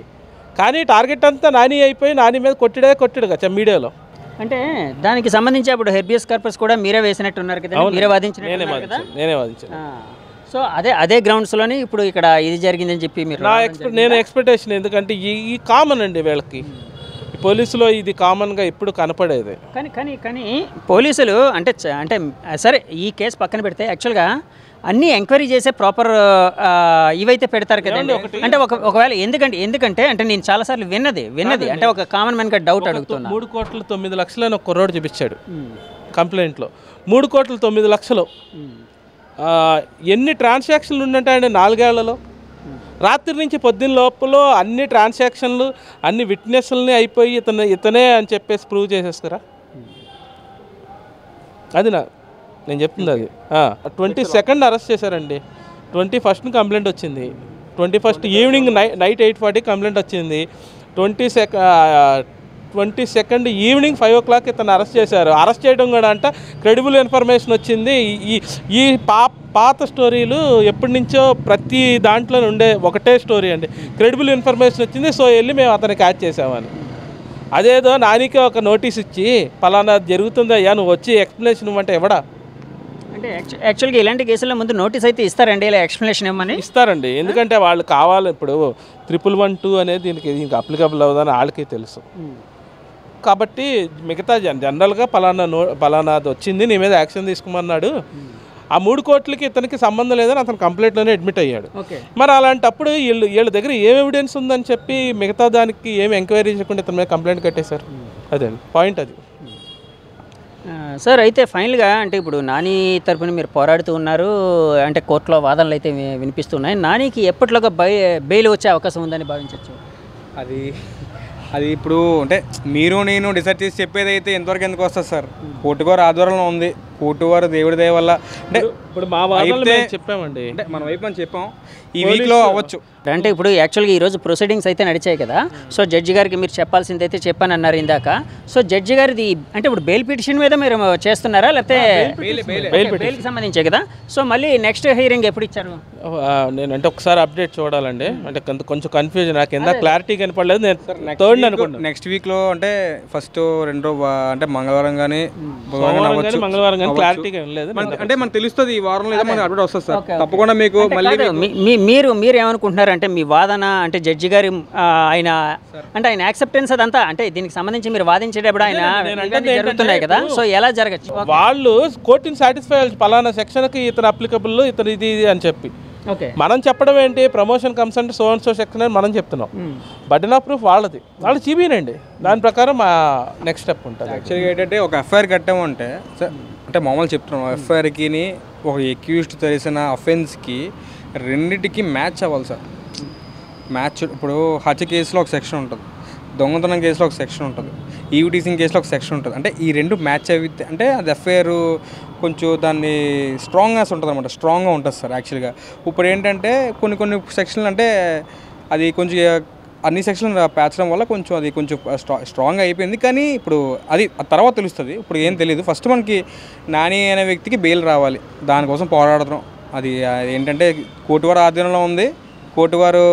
కానీ టార్గెట్ అంతా నాని అయిపోయి నాని మీద కొట్టాడు కదా మీడియాలో. అంటే దానికి సంబంధించి అప్పుడు హెర్బియస్ కార్పస్ కూడా మీరే వేసినట్టున్నారు కదా, మీరే వాదించినట్టున్నారు. నేనే వాదించాను. సో అదే గ్రౌండ్స్లోనే ఇప్పుడు ఇక్కడ ఇది జరిగిందని చెప్పి నేను ఎక్స్పెక్టేషన్. ఎందుకంటే ఈ కామన్ అండి వీళ్ళకి, పోలీసులో ఇది కామన్గా ఇప్పుడు కనపడేది. కానీ పోలీసులు అంటే సరే ఈ కేసు పక్కన పెడితే యాక్చువల్గా అన్నీ ఎంక్వైరీ చేసే ప్రాపర్ ఇవైతే పెడతారు కదండి. అంటే ఒకవేళ ఎందుకంటే అంటే నేను చాలాసార్లు విన్నది అంటే ఒక కామన్ మ్యాన్గా డౌట్ అడుగుతున్నా. 3,09,00,000 అని ఒక కుర్రోడు చూపించాడు కంప్లైంట్లో. 3,09,00,000 ఎన్ని ట్రాన్సాక్షన్లు ఉన్నట్టాయండి 4 ఏళ్లలో? రాత్రి నుంచి పొద్దున్న లోపల అన్ని ట్రాన్సాక్షన్లు అన్ని విట్నెస్లని అయిపోయి ఇతనే అని చెప్పేసి ప్రూవ్ చేసేస్తారా? అది నేను చెప్తుంది అది. 22nd అరెస్ట్ చేశారండి. 21st కంప్లైంట్ వచ్చింది. 21st ఈవినింగ్ నైట్ 8:40 కంప్లైంట్ వచ్చింది. 22nd ఈవినింగ్ 5 o'clock ఇతను అరెస్ట్ చేశారు. అరెస్ట్ చేయడం కూడా అంట క్రెడిబుల్ ఇన్ఫర్మేషన్ వచ్చింది. ఈ పాత స్టోరీలు ఎప్పటి నుంచో ప్రతి దాంట్లో ఉండే ఒకటే స్టోరీ అండి. క్రెడిబుల్ ఇన్ఫర్మేషన్ వచ్చింది, సో వెళ్ళి మేము అతన్ని క్యాచ్ చేసామని. అదేదో నానికే ఒక నోటీస్ ఇచ్చి పలానా జరుగుతుంది అయ్యా నువ్వు వచ్చి ఎక్స్ప్లెనేషన్ ఇవ్వమంటే ఎవడా? అంటే యాక్చువల్గా ఇలాంటి కేసుల్లో ముందు నోటీస్ అయితే ఇస్తారండి, ఇలా ఎక్స్ప్లెనేషన్ ఇవ్వమని ఇస్తారండి. ఎందుకంటే వాళ్ళు కావాలి. ఇప్పుడు 1112 అనేది దీనికి అప్లికబుల్ అవుతుందని వాళ్ళకి తెలుసు. కాబట్టి మిగతా జనరల్గా పలానాది వచ్చింది, నీ మీద యాక్షన్ తీసుకోమన్నాడు. ఆ 3 కోట్లకి ఇతనికి సంబంధం లేదని అతను కంప్లైంట్లోనే అడ్మిట్ అయ్యాడు. మరి అలాంటప్పుడు వీళ్ళ దగ్గర ఏం ఎవిడెన్స్ ఉందని చెప్పి మిగతా దానికి ఏమి ఎంక్వైరీ చేయకుండా ఇతని మీద కంప్లైంట్ కట్టేశారు. అదే పాయింట్ అది. సార్ అయితే ఫైనల్గా అంటే ఇప్పుడు నాని తరపున మీరు పోరాడుతూ ఉన్నారు, అంటే కోర్టులో వాదనలు అయితే వినిపిస్తున్నాయి. నానికి ఎప్పటిలోగా బెయిల్ వచ్చే అవకాశం ఉందని భావించవచ్చు? అది ఇప్పుడు అంటే మీరు నేను డిసైడ్ చేసి చెప్పేది అయితే ఎంతవరకు ఎందుకు వస్తుంది సార్? కోర్టు గారు ఆధ్వర్యంలో ఉంది. కోర్టు వారు దేవుడి దయ వల్ల అంటే ఇప్పుడు మా వాదనలు చెప్పామండి, అంటే మన వైపు అని చెప్పాం. ఈ వీక్లో అవ్వచ్చు. అంటే ఇప్పుడు యాక్చువల్గా ఈరోజు ప్రొసీడింగ్స్ అయితే నడిచాయి కదా, సో జడ్జి గారికి మీరు చెప్పాల్సింది అయితే చెప్పాను అన్నారు ఇందాక. సో జడ్జి గారిది అంటే ఇప్పుడు బెయిల్ పిటిషన్ మీద మీరు చేస్తున్నారా, లేకపోతే బెయిల్కి సంబంధించే కదా? సో మళ్ళీ నెక్స్ట్ హియరింగ్ ఎప్పుడు ఇచ్చారు? నేనంటే ఒకసారి అప్డేట్ చూడాలండి. అంటే కొంచెం కన్ఫ్యూజన్, నాకు ఎంత క్లారిటీ కనపడలేదు. నేను థర్డ్ అనుకుంటున్నాను నెక్స్ట్ వీక్లో, అంటే ఫస్ట్ 2 అంటే మంగళవారం కానీ మంగళవారం కానీ క్లారిటీగా లేదు. అంటే మనకు తెలుస్తుంది ఈ వారంలో ఏదో మనకి అప్డేట్ వస్తుంది సార్. తప్పకుండా మీకు మళ్ళీ మీరు ఏమనుకుంటున్నారు అంటే మీ వాదన అంటే జడ్జి గారి ఆయన యాక్సెప్టెన్స్ అదంతా అంటే దీనికి సంబంధించి మీరు వాదించేటప్పుడు ఆయన జరుగుతున్నాయి కదా, సో ఎలా జరగచ్చు? వాళ్ళు కోర్టుని సాటిస్ఫై అవ్వాలి, పలానా సెక్షన్కి ఇతను అప్లికబుల్, ఇతను ఇది అని చెప్పి. మనం చెప్పడం ఏంటి, ప్రమోషన్ కమ్స్ అంటే సో అండ్ సో సెక్షన్ అని మనం చెప్తున్నాం. బర్డెన్ ఆఫ్ ప్రూఫ్ వాళ్ళు చూపినండి, దాని ప్రకారం నెక్స్ట్ స్టెప్ ఉంటుంది. యాక్చువల్గా ఏంటంటే ఒక ఎఫ్ఐఆర్ కట్టామంటే అంటే మామూలు చెప్తున్నాం, ఎఫ్ఐఆర్కి ఒక అక్యూజ్డ్ తెలిసిన అఫెన్స్కి రెండింటికి మ్యాచ్ అవ్వాలి సార్. మ్యాచ్ ఇప్పుడు హత్య కేసులో ఒక సెక్షన్ ఉంటుంది, దొంగతనం కేసులో ఒక సెక్షన్ ఉంటుంది, ఈవిటీసింగ్ కేసులో ఒక సెక్షన్ ఉంటుంది. అంటే ఈ రెండు మ్యాచ్ అయితే అంటే అది ఎఫ్ఐఆర్ కొంచెం దాన్ని స్ట్రాంగ్గా ఉంటుంది అనమాట, స్ట్రాంగ్గా ఉంటుంది సార్. యాక్చువల్గా ఇప్పుడు ఏంటంటే కొన్ని సెక్షన్లు అంటే అది కొంచెం అన్ని సెక్షన్లు పేర్చడం వల్ల కొంచెం అది కొంచెం స్ట్రాంగ్ అయిపోయింది. కానీ ఇప్పుడు అది తర్వాత తెలుస్తుంది, ఇప్పుడు ఏం తెలియదు. ఫస్ట్ మనకి నాని అనే వ్యక్తికి బెయిల్ రావాలి, దానికోసం పోరాడుతున్నాం. అది ఏంటంటే కోర్టు వారు ఆధీనంలో ఉంది. కోర్టు వారు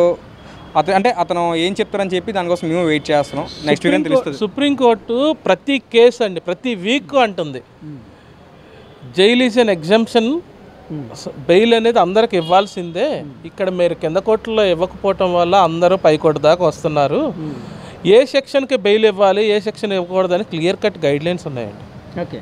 అతను ఏం చెప్తారని చెప్పి దానికోసం మేము వెయిట్ చేస్తున్నాం. నెక్స్ట్ వీక్ తెలుస్తుంది. సుప్రీంకోర్టు ప్రతి కేసు అండి ప్రతి వీక్ అంటుంది jail is an exemption, bail అనేది అందరికి ఇవ్వాల్సిందే. ఇక్కడ మీరు కింద కోర్టులో ఇవ్వకపోవటం వల్ల అందరూ పై కోర్టు దాకా వస్తున్నారు. ఏ సెక్షన్కి బెయిల్ ఇవ్వాలి, ఏ సెక్షన్ ఇవ్వకూడదని క్లియర్ కట్ గైడ్లైన్స్ ఉన్నాయండి. ఓకే,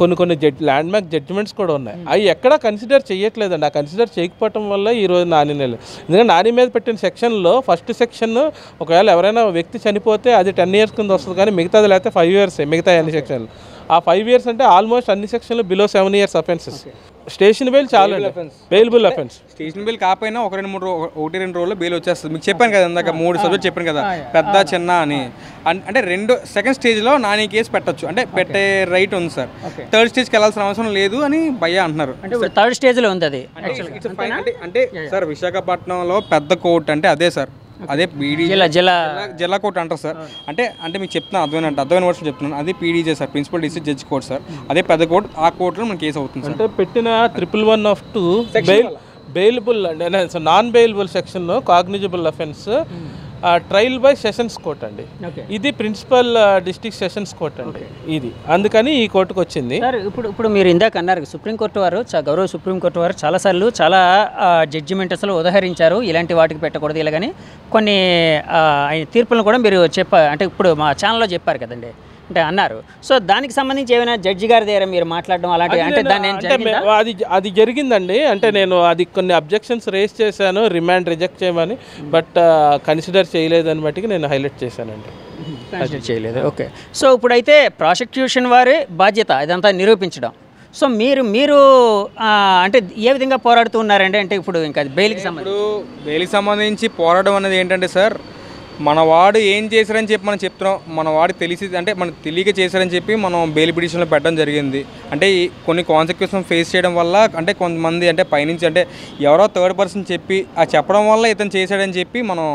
కొన్ని ల్యాండ్ మార్క్ జడ్జిమెంట్స్ కూడా ఉన్నాయి. అవి ఎక్కడా కన్సిడర్ చేయట్లేదండి. ఆ కన్సిడర్ చేయకపోవటం వల్ల ఈరోజు నాని ఎందుకంటే నాని మీద పెట్టిన సెక్షన్లో ఫస్ట్ సెక్షన్ ఒకవేళ ఎవరైనా వ్యక్తి చనిపోతే అది 10 years కింద వస్తుంది, కానీ మిగతాది లేకపోతే 5 years మిగతా అన్ని సెక్షన్లు. ఆ 5 years అంటే ఆల్మోస్ట్ అన్ని సెక్షన్లు below 7 years offences. Station bail చాలా బెయిలబుల్ అఫెన్స్. స్టేషన్ బెయిల్ కాకపోయినా 1-2 రోజుల్లో బెయిల్ వచ్చేస్తుంది. మీకు చెప్పాను కదా ఇందాక 3 సబ్జెక్ట్ చెప్పాను కదా, పెద్ద చిన్న అని. అంటే సెకండ్ స్టేజ్లో నాని కేసు పెట్టచ్చు, అంటే పెట్టే రైట్ ఉంది సార్. థర్డ్ స్టేజ్కి వెళ్ళాల్సిన అవసరం లేదు అని భయ్య అంటున్నారు. అంటే థర్డ్ స్టేజ్లో ఉంది అది. అంటే సార్ విశాఖపట్నంలో పెద్ద కోర్టు అంటే అదే సార్, అదే జిల్లా కోర్టు అంటారు సార్. అంటే మీకు చెప్తున్నా అర్థమైన వర్షం చెప్తున్నాను. అదే PDJ sir, principal district judge court sir. అదే పెద్ద కోర్టు, ఆ కోర్టులో మన కేసు అవుతుంది సార్. అంటే పెట్టిన 111(2) బెయిలబుల్ అండి, నాన్ బెయిలబుల్ సెక్షన్లో cognizable offence trial by sessions court అండి. ఇది ప్రిన్సిపల్ డిస్ట్రిక్ట్ సెషన్స్ కోర్ట్ అండి ఇది, అందుకని ఈ కోర్టుకు వచ్చింది. ఇప్పుడు మీరు ఇందాక అన్నారు సుప్రీంకోర్టు వారు, గౌరవ సుప్రీంకోర్టు వారు చాలాసార్లు చాలా జడ్జిమెంట్ అసలు ఉదహరించారు, ఇలాంటి వాటికి పెట్టకూడదు ఇలాగని. కొన్ని ఆయన తీర్పులను కూడా మీరు అంటే ఇప్పుడు మా ఛానల్లో చెప్పారు కదండి. అంటే అన్నారు. సో దానికి సంబంధించి ఏమైనా జడ్జి గారి దగ్గర మీరు మాట్లాడడం అలాంటి అంటే దాన్ని అది జరిగిందండి. అంటే నేను అది కొన్ని అబ్జెక్షన్స్ రేస్ చేశాను, రిమాండ్ రిజెక్ట్ చేయమని, బట్ కన్సిడర్ చేయలేదని మట్టికి నేను హైలైట్ చేశానండి. కన్సిడర్ చేయలేదు. ఓకే. సో ఇప్పుడైతే ప్రాసిక్యూషన్ వారి బాధ్యత ఇదంతా నిరూపించడం. సో మీరు అంటే ఏ విధంగా పోరాడుతూ ఉన్నారండి? అంటే ఇప్పుడు ఇంకా బెయిల్కి సంబంధించి పోరాటం అనేది ఏంటంటే సార్, మన వాడు ఏం చేశారని చెప్పి మనం చెప్తున్నాం, మన వాడు తెలిసి అంటే మనకు తెలియక చేశారని చెప్పి మనం బెయిల్ పిటిషన్లో పెట్టడం జరిగింది. అంటే కొన్ని కాన్సిక్వెన్సెస్ ఫేస్ చేయడం వల్ల అంటే కొంతమంది అంటే పైనుంచి అంటే ఎవరో థర్డ్ పర్సన్ చెప్పి ఆ చెప్పడం వల్ల ఇతను చేశాడని చెప్పి మనం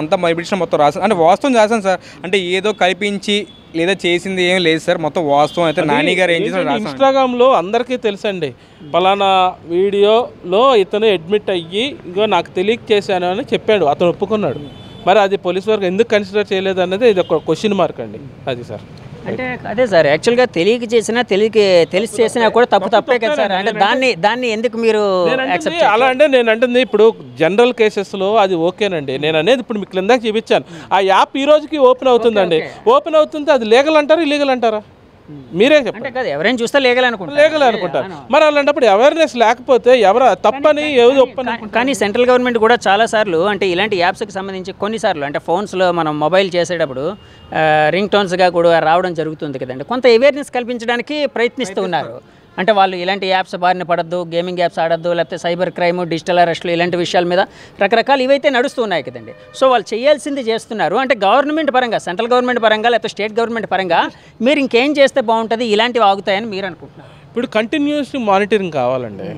అంతా బెయిల్ పిటిషన్ మొత్తం రాసాం. అంటే వాస్తవం రాసాం సార్, అంటే ఏదో కల్పించి లేదా చేసింది ఏం లేదు సార్, మొత్తం వాస్తవం అయితే నాని గారు ఏం చేశారు. ఇన్స్టాగ్రామ్లో అందరికీ తెలుసండి, పలానా వీడియోలో ఇతను అడ్మిట్ అయ్యి ఇంకో నాకు తెలియక చేశాను అని చెప్పాడు, అతను ఒప్పుకున్నాడు. మరి అది పోలీస్ వర్క్ ఎందుకు కన్సిడర్ చేయలేదు అన్నది ఇది ఒక క్వశ్చన్ మార్క్ అండి. అది సార్ అంటే అదే సార్, యాక్చువల్గా తెలియక చేసినా తెలిసి చేసినా కూడా తప్పే కదా సార్. అంటే దాన్ని ఎందుకు మీరు అలా అంటే నేను అంటుంది ఇప్పుడు జనరల్ కేసెస్లో అది ఓకేనండి. నేను అనేది ఇప్పుడు మీకు ఇందాక చూపించాను, ఆ యాప్ ఈ రోజుకి ఓపెన్ అవుతుందండి. ఓపెన్ అవుతుంది, అది లీగల్ అంటారా ఇల్లీగల్ అంటారా? మీరే చెప్పండి. కదా ఎవరైనా చూస్తే లీగల్ అనుకుంటారు. మరి అలాంటప్పుడు అవేర్నెస్ లేకపోతే ఎవరు తప్పని ఎవరు ఒప్పని. కానీ సెంట్రల్ గవర్నమెంట్ కూడా చాలాసార్లు అంటే ఇలాంటి యాప్స్కి సంబంధించి కొన్నిసార్లు అంటే ఫోన్స్లో మనం మొబైల్ చేసేటప్పుడు రింగ్ టోన్స్గా కూడా రావడం జరుగుతుంది కదండి. కొంత అవేర్నెస్ కల్పించడానికి ప్రయత్నిస్తూ ఉన్నారు. అంటే వాళ్ళు ఇలాంటి యాప్స్ బారిన పడద్దు, గేమింగ్ యాప్స్ ఆడద్దు, లేకపోతే సైబర్ క్రైమ్, డిజిటల్ అరెస్టులు ఇలాంటి విషయాల మీద రకరకాలు ఇవైతే నడుస్తూ ఉన్నాయి కదండి. సో వాళ్ళు చేయాల్సింది చేస్తున్నారు. అంటే గవర్నమెంట్ పరంగా, సెంట్రల్ గవర్నమెంట్ పరంగా లేకపోతే స్టేట్ గవర్నమెంట్ పరంగా మీరు ఇంకేం చేస్తే బాగుంటుంది, ఇలాంటివి ఆగుతాయని మీరు అనుకుంటున్నారు? ఇప్పుడు కంటిన్యూస్ మానిటరింగ్ కావాలండి.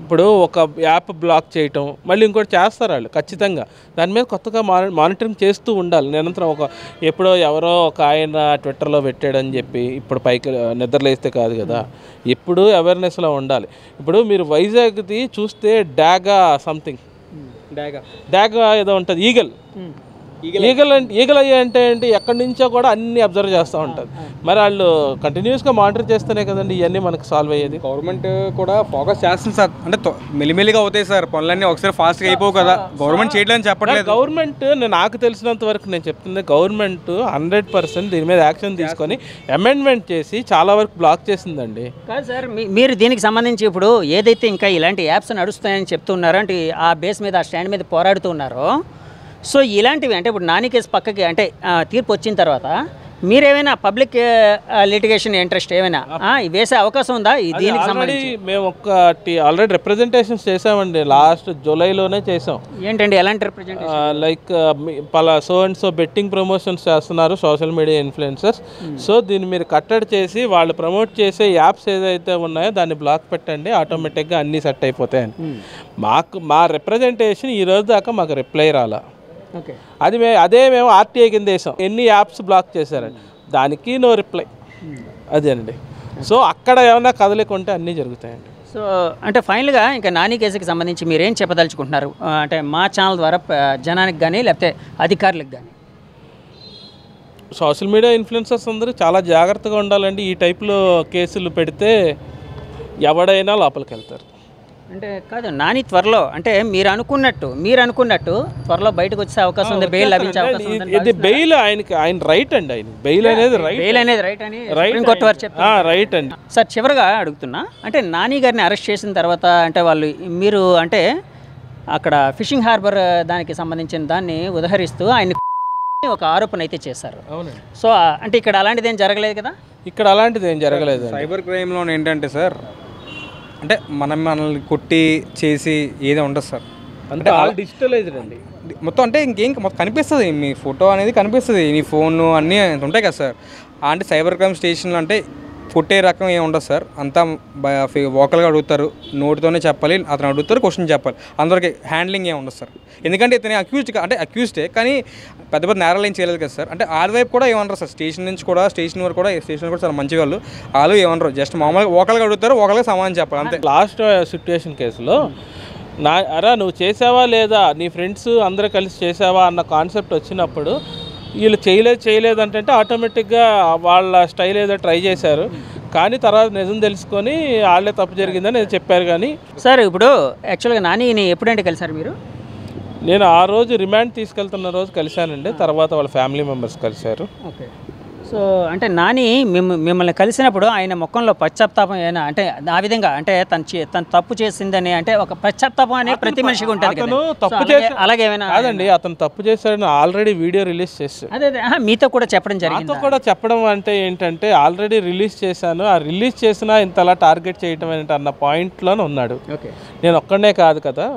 ఇప్పుడు ఒక యాప్ బ్లాక్ చేయటం మళ్ళీ ఇంకోటి చేస్తారు వాళ్ళు ఖచ్చితంగా. దాని మీద కొత్తగా మానిటరింగ్ చేస్తూ ఉండాలి నిరంతరం. ఎప్పుడో ఎవరో ఒక ఆయన ట్విట్టర్లో పెట్టాడని చెప్పి ఇప్పుడు పైకి నిద్రలేస్తే కాదు కదా, ఎప్పుడు అవేర్నెస్లో ఉండాలి. ఇప్పుడు మీరు వైజాగ్ది చూస్తే డాగా సంథింగ్ డాగా ఏదో ఉంటుంది, ఈగల్ అయ్యే అంటే ఏంటి, ఎక్కడి నుంచో కూడా అన్ని అబ్జర్వ్ చేస్తూ ఉంటుంది. మరి వాళ్ళు కంటిన్యూస్గా మానిటర్ చేస్తేనే కదండి ఇవన్నీ మనకు సాల్వ్ అయ్యేది. గవర్నమెంట్ కూడా ఫోకస్ చేస్తుంది సార్. అంటే మెల్లిమెల్లిగా అవుతాయి సార్ పనులన్నీ, ఒకసారి ఫాస్ట్గా అయిపోవు కదా. గవర్నమెంట్ చేయట్లేదని చెప్పట్లేదు. గవర్నమెంట్ నాకు తెలిసినంత వరకు నేను చెప్తుంది, గవర్నమెంట్ 100% దీని మీద యాక్షన్ తీసుకొని అమెండ్మెంట్ చేసి చాలా వరకు బ్లాక్ చేసిందండి. కాదు సార్, మీరు దీనికి సంబంధించి ఇప్పుడు ఏదైతే ఇంకా ఇలాంటి యాప్స్ నడుస్తాయని చెప్తున్నారో, అంటే ఆ బేస్ మీద ఆ స్టాండ్ మీద పోరాడుతూ ఉన్నారో, సో ఇలాంటివి అంటే ఇప్పుడు నాని కేసు పక్కకి అంటే తీర్పు వచ్చిన తర్వాత మీరేమైనా పబ్లిక్ లిటిగేషన్ ఇంట్రెస్ట్ ఏమైనా వేసే అవకాశం ఉందా దీనికి సంబంధించి? మేము ఒకటి ఆల్రెడీ రిప్రజెంటేషన్స్ చేసామండి, లాస్ట్ జూలైలోనే చేసాం. ఏంటండి ఎలాంటి representation? Like so and so betting promotions చేస్తున్నారు సోషల్ మీడియా ఇన్ఫ్లుయెన్సర్స్, సో దీన్ని మీరు కట్టడి చేసి వాళ్ళు ప్రమోట్ చేసే యాప్స్ ఏదైతే ఉన్నాయో దాన్ని బ్లాక్ పెట్టండి, ఆటోమేటిక్గా అన్నీ సెట్ అయిపోతాయని. మా రిప్రజెంటేషన్ ఈ రోజు దాకా మాకు రిప్లై రాలా. అదే మేము ఆర్టీఐ కింద వేసాం, ఎన్ని యాప్స్ బ్లాక్ చేశారండి, దానికి నో రిప్లై. అదేనండి. సో అక్కడ ఏమైనా కదలేకుంటే అన్నీ జరుగుతాయండి. సో అంటే ఫైనల్గా ఇంకా నాని కేసుకి సంబంధించి మీరేం చెప్పదలుచుకుంటున్నారు? అంటే మా ఛానల్ ద్వారా జనానికి కానీ లేకపోతే అధికారులకు కానీ. సోషల్ మీడియా ఇన్ఫ్లుయెన్సర్స్ అందరూ చాలా జాగ్రత్తగా ఉండాలండి. ఈ టైప్లో కేసులు పెడితే ఎవడైనా లోపలికి వెళ్తారు. అంటే కాదు, నాని త్వరలో అంటే మీరు అనుకున్నట్టు త్వరలో బయటకు వచ్చే అవకాశం ఉంది, బెయిల్ లభించే అవకాశం ఉంది. ఇది బెయిల్ ఆయన రైట్ అండి, ఆయన బెయిల్ అనేది రైట్ అని సుప్రీంకోర్టు వారు చెప్పారు. రైట్ అండి. సార్ చివరిగా అడుగుతున్నా, అంటే నాని గారిని అరెస్ట్ చేసిన తర్వాత అంటే మీరు అంటే అక్కడ ఫిషింగ్ హార్బర్ దానికి సంబంధించిన దాన్ని ఉదహరిస్తూ ఆయన ఒక ఆరోపణ అయితే చేశారు. సో అంటే ఇక్కడ అలాంటిది ఏం జరగలేదు కదా? ఇక్కడ అలాంటిది ఏం జరగలేదు. సైబర్ క్రైమ్లో ఏంటంటే సార్, అంటే మనల్ని కొట్టి చేసి ఏదో ఉండదు సార్. అంటే డిజిటలైజ్డ్ అండి మొత్తం. అంటే ఇంకేం మొత్తం కనిపిస్తుంది, మీ ఫోటో అనేది కనిపిస్తుంది, నీ ఫోన్ అన్నీ ఉంటాయి కదా సార్. అంటే సైబర్ క్రైమ్ స్టేషన్లో అంటే కొట్టే రకం ఏమి ఉండదు సార్. అంతా వోకల్గా అడుగుతారు, నోటితోనే చెప్పాలి, అతను అడుగుతారు, క్వశ్చన్ చెప్పాలి, అందరికి హ్యాండ్లింగ్ ఏమి ఉండదు సార్. ఎందుకంటే ఇతని అక్యూజ్డే కానీ పెద్ద పెద్ద నేరాలు ఏం చేయలేదు కదా సార్. అంటే వాళ్ళ వైపు కూడా ఏమన్నారు సార్, స్టేషన్ వరకు కూడా చాలా మంచి వాళ్ళు ఏమన్నారు, జస్ట్ మామూలుగా వోకల్గా అడుగుతారు, వోకల్గా సమాధానం చెప్పాలి అంతే. లాస్ట్ సిట్యుయేషన్ కేసులో నువ్వు చేసావా లేదా, నీ ఫ్రెండ్స్ అందరూ కలిసి చేసావా అన్న కాన్సెప్ట్ వచ్చినప్పుడు వీళ్ళు చేయలేదు అంటే ఆటోమేటిక్గా వాళ్ళ స్టైల్ ఏదో ట్రై చేశారు, కానీ తర్వాత నిజం తెలుసుకొని వాళ్ళే తప్పు జరిగిందని చెప్పారు. కానీ సార్ ఇప్పుడు యాక్చువల్గా నానిని ఎప్పుడంటే కలిసారు మీరు? నేను ఆ రోజు రిమాండ్ తీసుకెళ్తున్న రోజు కలిశానండి, తర్వాత వాళ్ళ ఫ్యామిలీ మెంబర్స్ కలిశారు. ఓకే. సో అంటే నాని మిమ్మల్ని కలిసినప్పుడు ఆయన ముఖంలో పశ్చాత్తాపం ఏమైనా అంటే ఆ విధంగా అంటే తను తప్పు చేసిందని అంటే ఒక పశ్చాత్తాపం అనే ప్రతి మనిషికి ఉంటుంది కదా. అతను తప్పు సో అలాగే ఏమైనా కాదండి, అతను తప్పు చేశాడని ఆల్రెడీ వీడియో రిలీజ్ చేశాడు. అదే మీతో కూడా చెప్పడం జరిగింది. నాతో కూడా చెప్పడం అంటే ఏంటంటే ఆల్రెడీ రిలీజ్ చేశాను, ఆ రిలీజ్ చేసినా ఇంతలా టార్గెట్ చేయటం ఏంటి అన్న పాయింట్లోనే ఉన్నాడు. ఓకే, నేను ఒక్కడే కాదు కదా,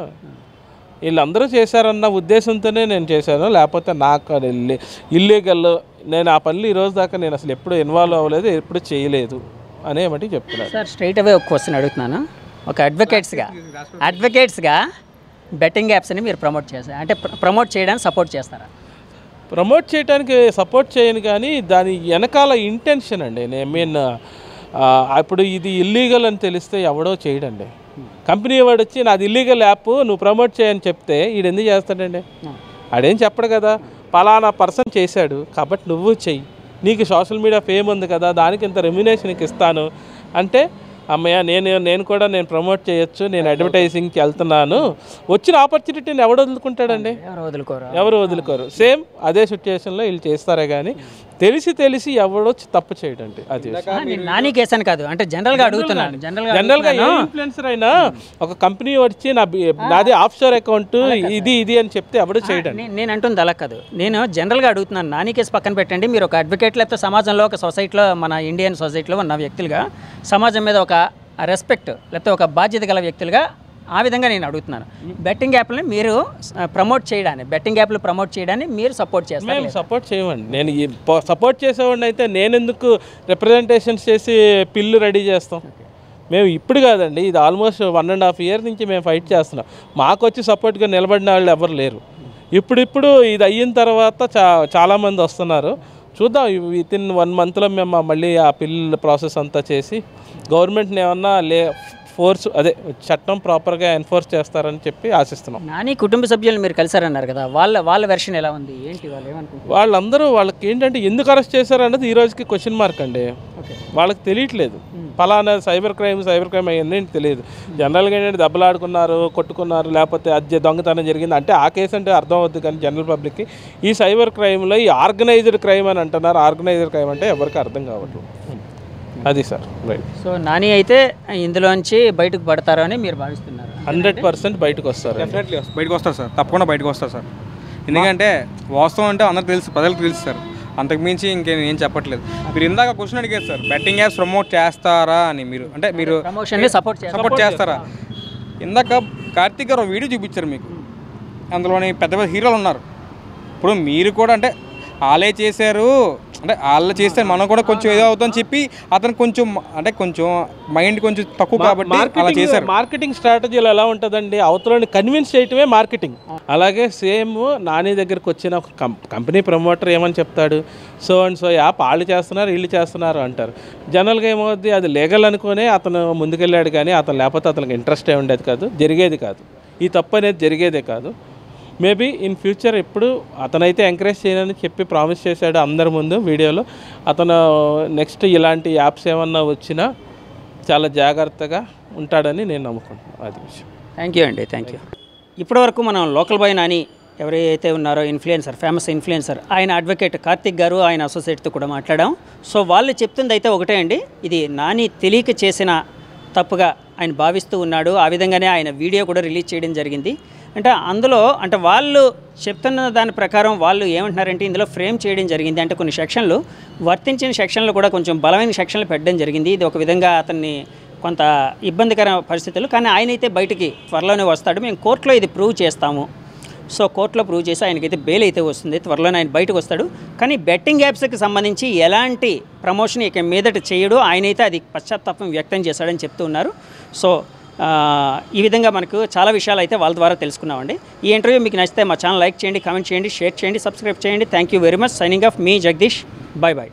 వీళ్ళందరూ చేశారన్న ఉద్దేశంతోనే నేను చేశాను, లేకపోతే నాకు ఇల్లీగల్, నేను ఆ పనులు ఈ రోజు దాకా నేను అసలు ఎప్పుడు ఇన్వాల్వ్ అవ్వలేదు, ఎప్పుడు చేయలేదు అనే మట్టి చెప్తున్నాను. సార్ స్ట్రైట్ అవే ఒక క్వశ్చన్ అడుగుతున్నాను. ఒక అడ్వకేట్స్గా బెట్టింగ్ యాప్స్ని మీరు ప్రమోట్ చేస్తారు అంటే ప్రమోట్ చేయడానికి సపోర్ట్ చేస్తారా? ప్రమోట్ చేయడానికి సపోర్ట్ చేయను, కానీ దాని వెనకాల ఇంటెన్షన్ అండి. నేను మీన్ ఇప్పుడు ఇది ఇల్లీగల్ అని తెలిస్తే ఎవడో చేయడండి. కంపెనీ వాడు వచ్చి నాది ఇల్లీగల్ యాప్ నువ్వు ప్రమోట్ చేయని చెప్తే వీడు ఎందుకు చేస్తాడండి? ఆడేం చెప్పడు కదా, పలానా పర్సన్ చేశాడు కాబట్టి నువ్వు చెయ్యి, నీకు సోషల్ మీడియా ఫేమ్ ఉంది కదా, దానికి ఇంత రెమ్యునేషన్కి ఇస్తాను అంటే అమ్మయ్య నేను కూడా నేను ప్రమోట్ చేయొచ్చు, నేను అడ్వర్టైజింగ్కి వెళ్తున్నాను, వచ్చిన ఆపర్చునిటీని ఎవడు వదులుకుంటాడండి? ఎవరు వదులుకోరు. సేమ్ అదే సిచ్యువేషన్లో వీళ్ళు చేస్తారే కానీ తెలిసి ఎవడో తప్పు చేయడండి. అది నాని కేసాను కాదు అంటే జనరల్గా అడుగుతున్నాను. జనరల్గా ఏ ఇన్ఫ్లుయెన్సర్ అయినా ఒక కంపెనీ వచ్చి నాది ఆఫ్ షోర్ అకౌంట్ ఇది అని చెప్తే ఎవడో చేయడండి. నేను అంటుంది అలా కాదు, నేను జనరల్గా అడుగుతున్నాను. నాని కేసు పక్కన పెట్టండి, మీరు ఒక అడ్వకేట్ లేకపోతే సమాజంలో ఒక సొసైటీలో మన ఇండియన్ సొసైటీలో ఉన్న వ్యక్తులుగా సమాజం మీద ఒక రెస్పెక్ట్ లేకపోతే ఒక బాధ్యత గల వ్యక్తులుగా ఆ విధంగా నేను అడుగుతున్నాను. బెట్టింగ్ యాప్లని మీరు ప్రమోట్ చేయడాన్ని మీరు సపోర్ట్ చేస్తారు? మేము సపోర్ట్ చేయమండి. నేను సపోర్ట్ చేసేవాడిని అయితే నేను ఎందుకు రిప్రజెంటేషన్స్ చేసి పిల్లు రెడీ చేస్తాం? మేము ఇప్పుడు కాదండి, ఇది ఆల్మోస్ట్ 1.5 years నుంచి మేము ఫైట్ చేస్తున్నాం. మాకు వచ్చి సపోర్ట్గా నిలబడిన వాళ్ళు ఎవరు లేరు. ఇప్పుడు ఇది అయిన తర్వాత చాలామంది వస్తున్నారు. చూద్దాం, వితిన్ 1 monthలో మేము మళ్ళీ ఆ పిల్లల ప్రాసెస్ అంతా చేసి గవర్నమెంట్ని ఏమన్నా ఫోర్స్ అదే చట్టం ప్రాపర్గా ఎన్ఫోర్స్ చేస్తారని చెప్పి ఆశిస్తున్నాం. నాని కుటుంబ సభ్యులు మీరు కలిసారన్నారు కదా, వాళ్ళ వెర్షన్ ఎలా ఉంది ఏంటి? వాళ్ళు ఏమనుకుంటారు? వాళ్ళందరూ వాళ్ళకి ఏంటంటే ఎందుకు అరెస్ట్ చేశారన్నది ఈ రోజుకి క్వశ్చన్ మార్క్ అండి. వాళ్ళకి తెలియట్లేదు ఫలానా సైబర్ క్రైమ్ అవన్నీ తెలియదు. జనరల్గా ఏంటంటే దెబ్బలాడుకున్నారు, కొట్టుకున్నారు, లేకపోతే దొంగతనం జరిగింది అంటే ఆ కేసు అంటే అర్థం అవుద్ది. కానీ జనరల్ పబ్లిక్కి ఈ సైబర్ క్రైమ్లో ఈ ఆర్గనైజ్డ్ క్రైమ్ అని అంటున్నారు. ఆర్గనైజ్డ్ క్రైమ్ అంటే ఎవరికి అర్థం కావట్లేదు. అది సార్ రైట్. సో నాని అయితే ఇందులోంచి బయటకు పడతారు అని మీరు భావిస్తున్నారు? 100% బయటకు వస్తారు. డెఫినెట్లీ బయటకు వస్తారు సార్, తప్పకుండా బయటకు వస్తారు సార్. ఎందుకంటే వాస్తవం అంటే అందరికి తెలుసు, ప్రజలకు తెలుసు సార్. అంతకుమించి ఇంకేం చెప్పట్లేదు. మీరు ఇందాక క్వశ్చన్ అడిగారు సార్, బెట్టింగ్ యాప్స్ ప్రమోట్ చేస్తారా అని. మీరు ప్రమోషన్ని సపోర్ట్ చేస్తారా? ఇందాక కార్తీక్ గారు వీడియో చూపించారు మీకు, అందులోని పెద్ద హీరోలు ఉన్నారు. ఇప్పుడు మీరు కూడా అంటే వాళ్ళే చేశారు అంటే వాళ్ళు చేస్తే మనం కూడా కొంచెం ఏదో అవుతుందని చెప్పి అతను కొంచెం మైండ్ కొంచెం తక్కువ కాబట్టి అలా చేశారు. మార్కెటింగ్ స్ట్రాటజీలో ఎలా ఉంటుందండి, అవతలని కన్విన్స్ చేయటమే మార్కెటింగ్. అలాగే సేమ్ నాని దగ్గరకు వచ్చిన ఒక కంపెనీ ప్రమోటర్ ఏమని చెప్తాడు, సో అండ్ సో యాప్ వాళ్ళు చేస్తున్నారు వీళ్ళు చేస్తున్నారు అంటారు. జనరల్గా ఏమవుద్ది, అది లీగల్ అనుకునే అతను ముందుకెళ్ళాడు, కానీ అతను లేకపోతే అతనికి ఇంట్రెస్ట్ ఉండేది కాదు, జరిగేది కాదు, ఈ తప్పు అనేది జరిగేదే కాదు. మేబీ ఇన్ ఫ్యూచర్ ఎప్పుడు అతనైతే ఎంకరేజ్ చేయనని చెప్పి ప్రామిస్ చేశాడు అందరి ముందు వీడియోలో. అతను నెక్స్ట్ ఇలాంటి యాప్స్ ఏమన్నా వచ్చినా చాలా జాగ్రత్తగా ఉంటాడని నేను నమ్ముకుంటున్నాను. అది విషయం. Thank you. ఇప్పటివరకు మనం లోకల్ బాయ్ నాని ఎవరైతే ఉన్నారో ఫేమస్ ఇన్ఫ్లుయెన్సర్, ఆయన అడ్వకేట్ కార్తిక్ గారు, ఆయన అసోసియేట్తో కూడా మాట్లాడాం. సో వాళ్ళు చెప్తుంది అయితే ఒకటే అండి, ఇది నాని తెలియక చేసిన తప్పుగా ఆయన భావిస్తూ ఉన్నాడు. ఆ విధంగానే ఆయన వీడియో కూడా రిలీజ్ చేయడం జరిగింది. అంటే అందులో అంటే వాళ్ళు చెప్తున్న దాని ప్రకారం వాళ్ళు ఏమంటున్నారంటే ఇందులో ఫ్రేమ్ చేయడం జరిగింది. అంటే కొన్ని సెక్షన్లు వర్తించిన సెక్షన్లు కూడా కొంచెం బలమైన సెక్షన్లు పెట్టడం జరిగింది. ఇది ఒక విధంగా అతన్ని కొంత ఇబ్బందికర పరిస్థితులు, కానీ ఆయన అయితే బయటికి త్వరలోనే వస్తాడు. మేము కోర్టులో ఇది ప్రూవ్ చేస్తాము. సో కోర్టులో ప్రూవ్ చేసి ఆయనకైతే బెయిల్ అయితే వస్తుంది, త్వరలోనే ఆయన బయటకు వస్తాడు. కానీ బెట్టింగ్ యాప్స్కి సంబంధించి ఎలాంటి ప్రమోషన్ ఇక మీదట చేయడు, ఆయనైతే అది పశ్చాత్తాపం వ్యక్తం చేశాడని చెప్తూ ఉన్నారు. సో ఈ విధంగా మనకు చాలా విషయాలు అయితే వాళ్ళ ద్వారా తెలుసుకున్నామండి. ఈ ఇంటర్వ్యూ మీకు నచ్చితే మా ఛానల్ లైక్ చేయండి, కామెంట్ చేయండి, షేర్ చేయండి, సబ్స్క్రైబ్ చేయండి. Thank you very much. Signing off మీ జగదీష్. బాయ్.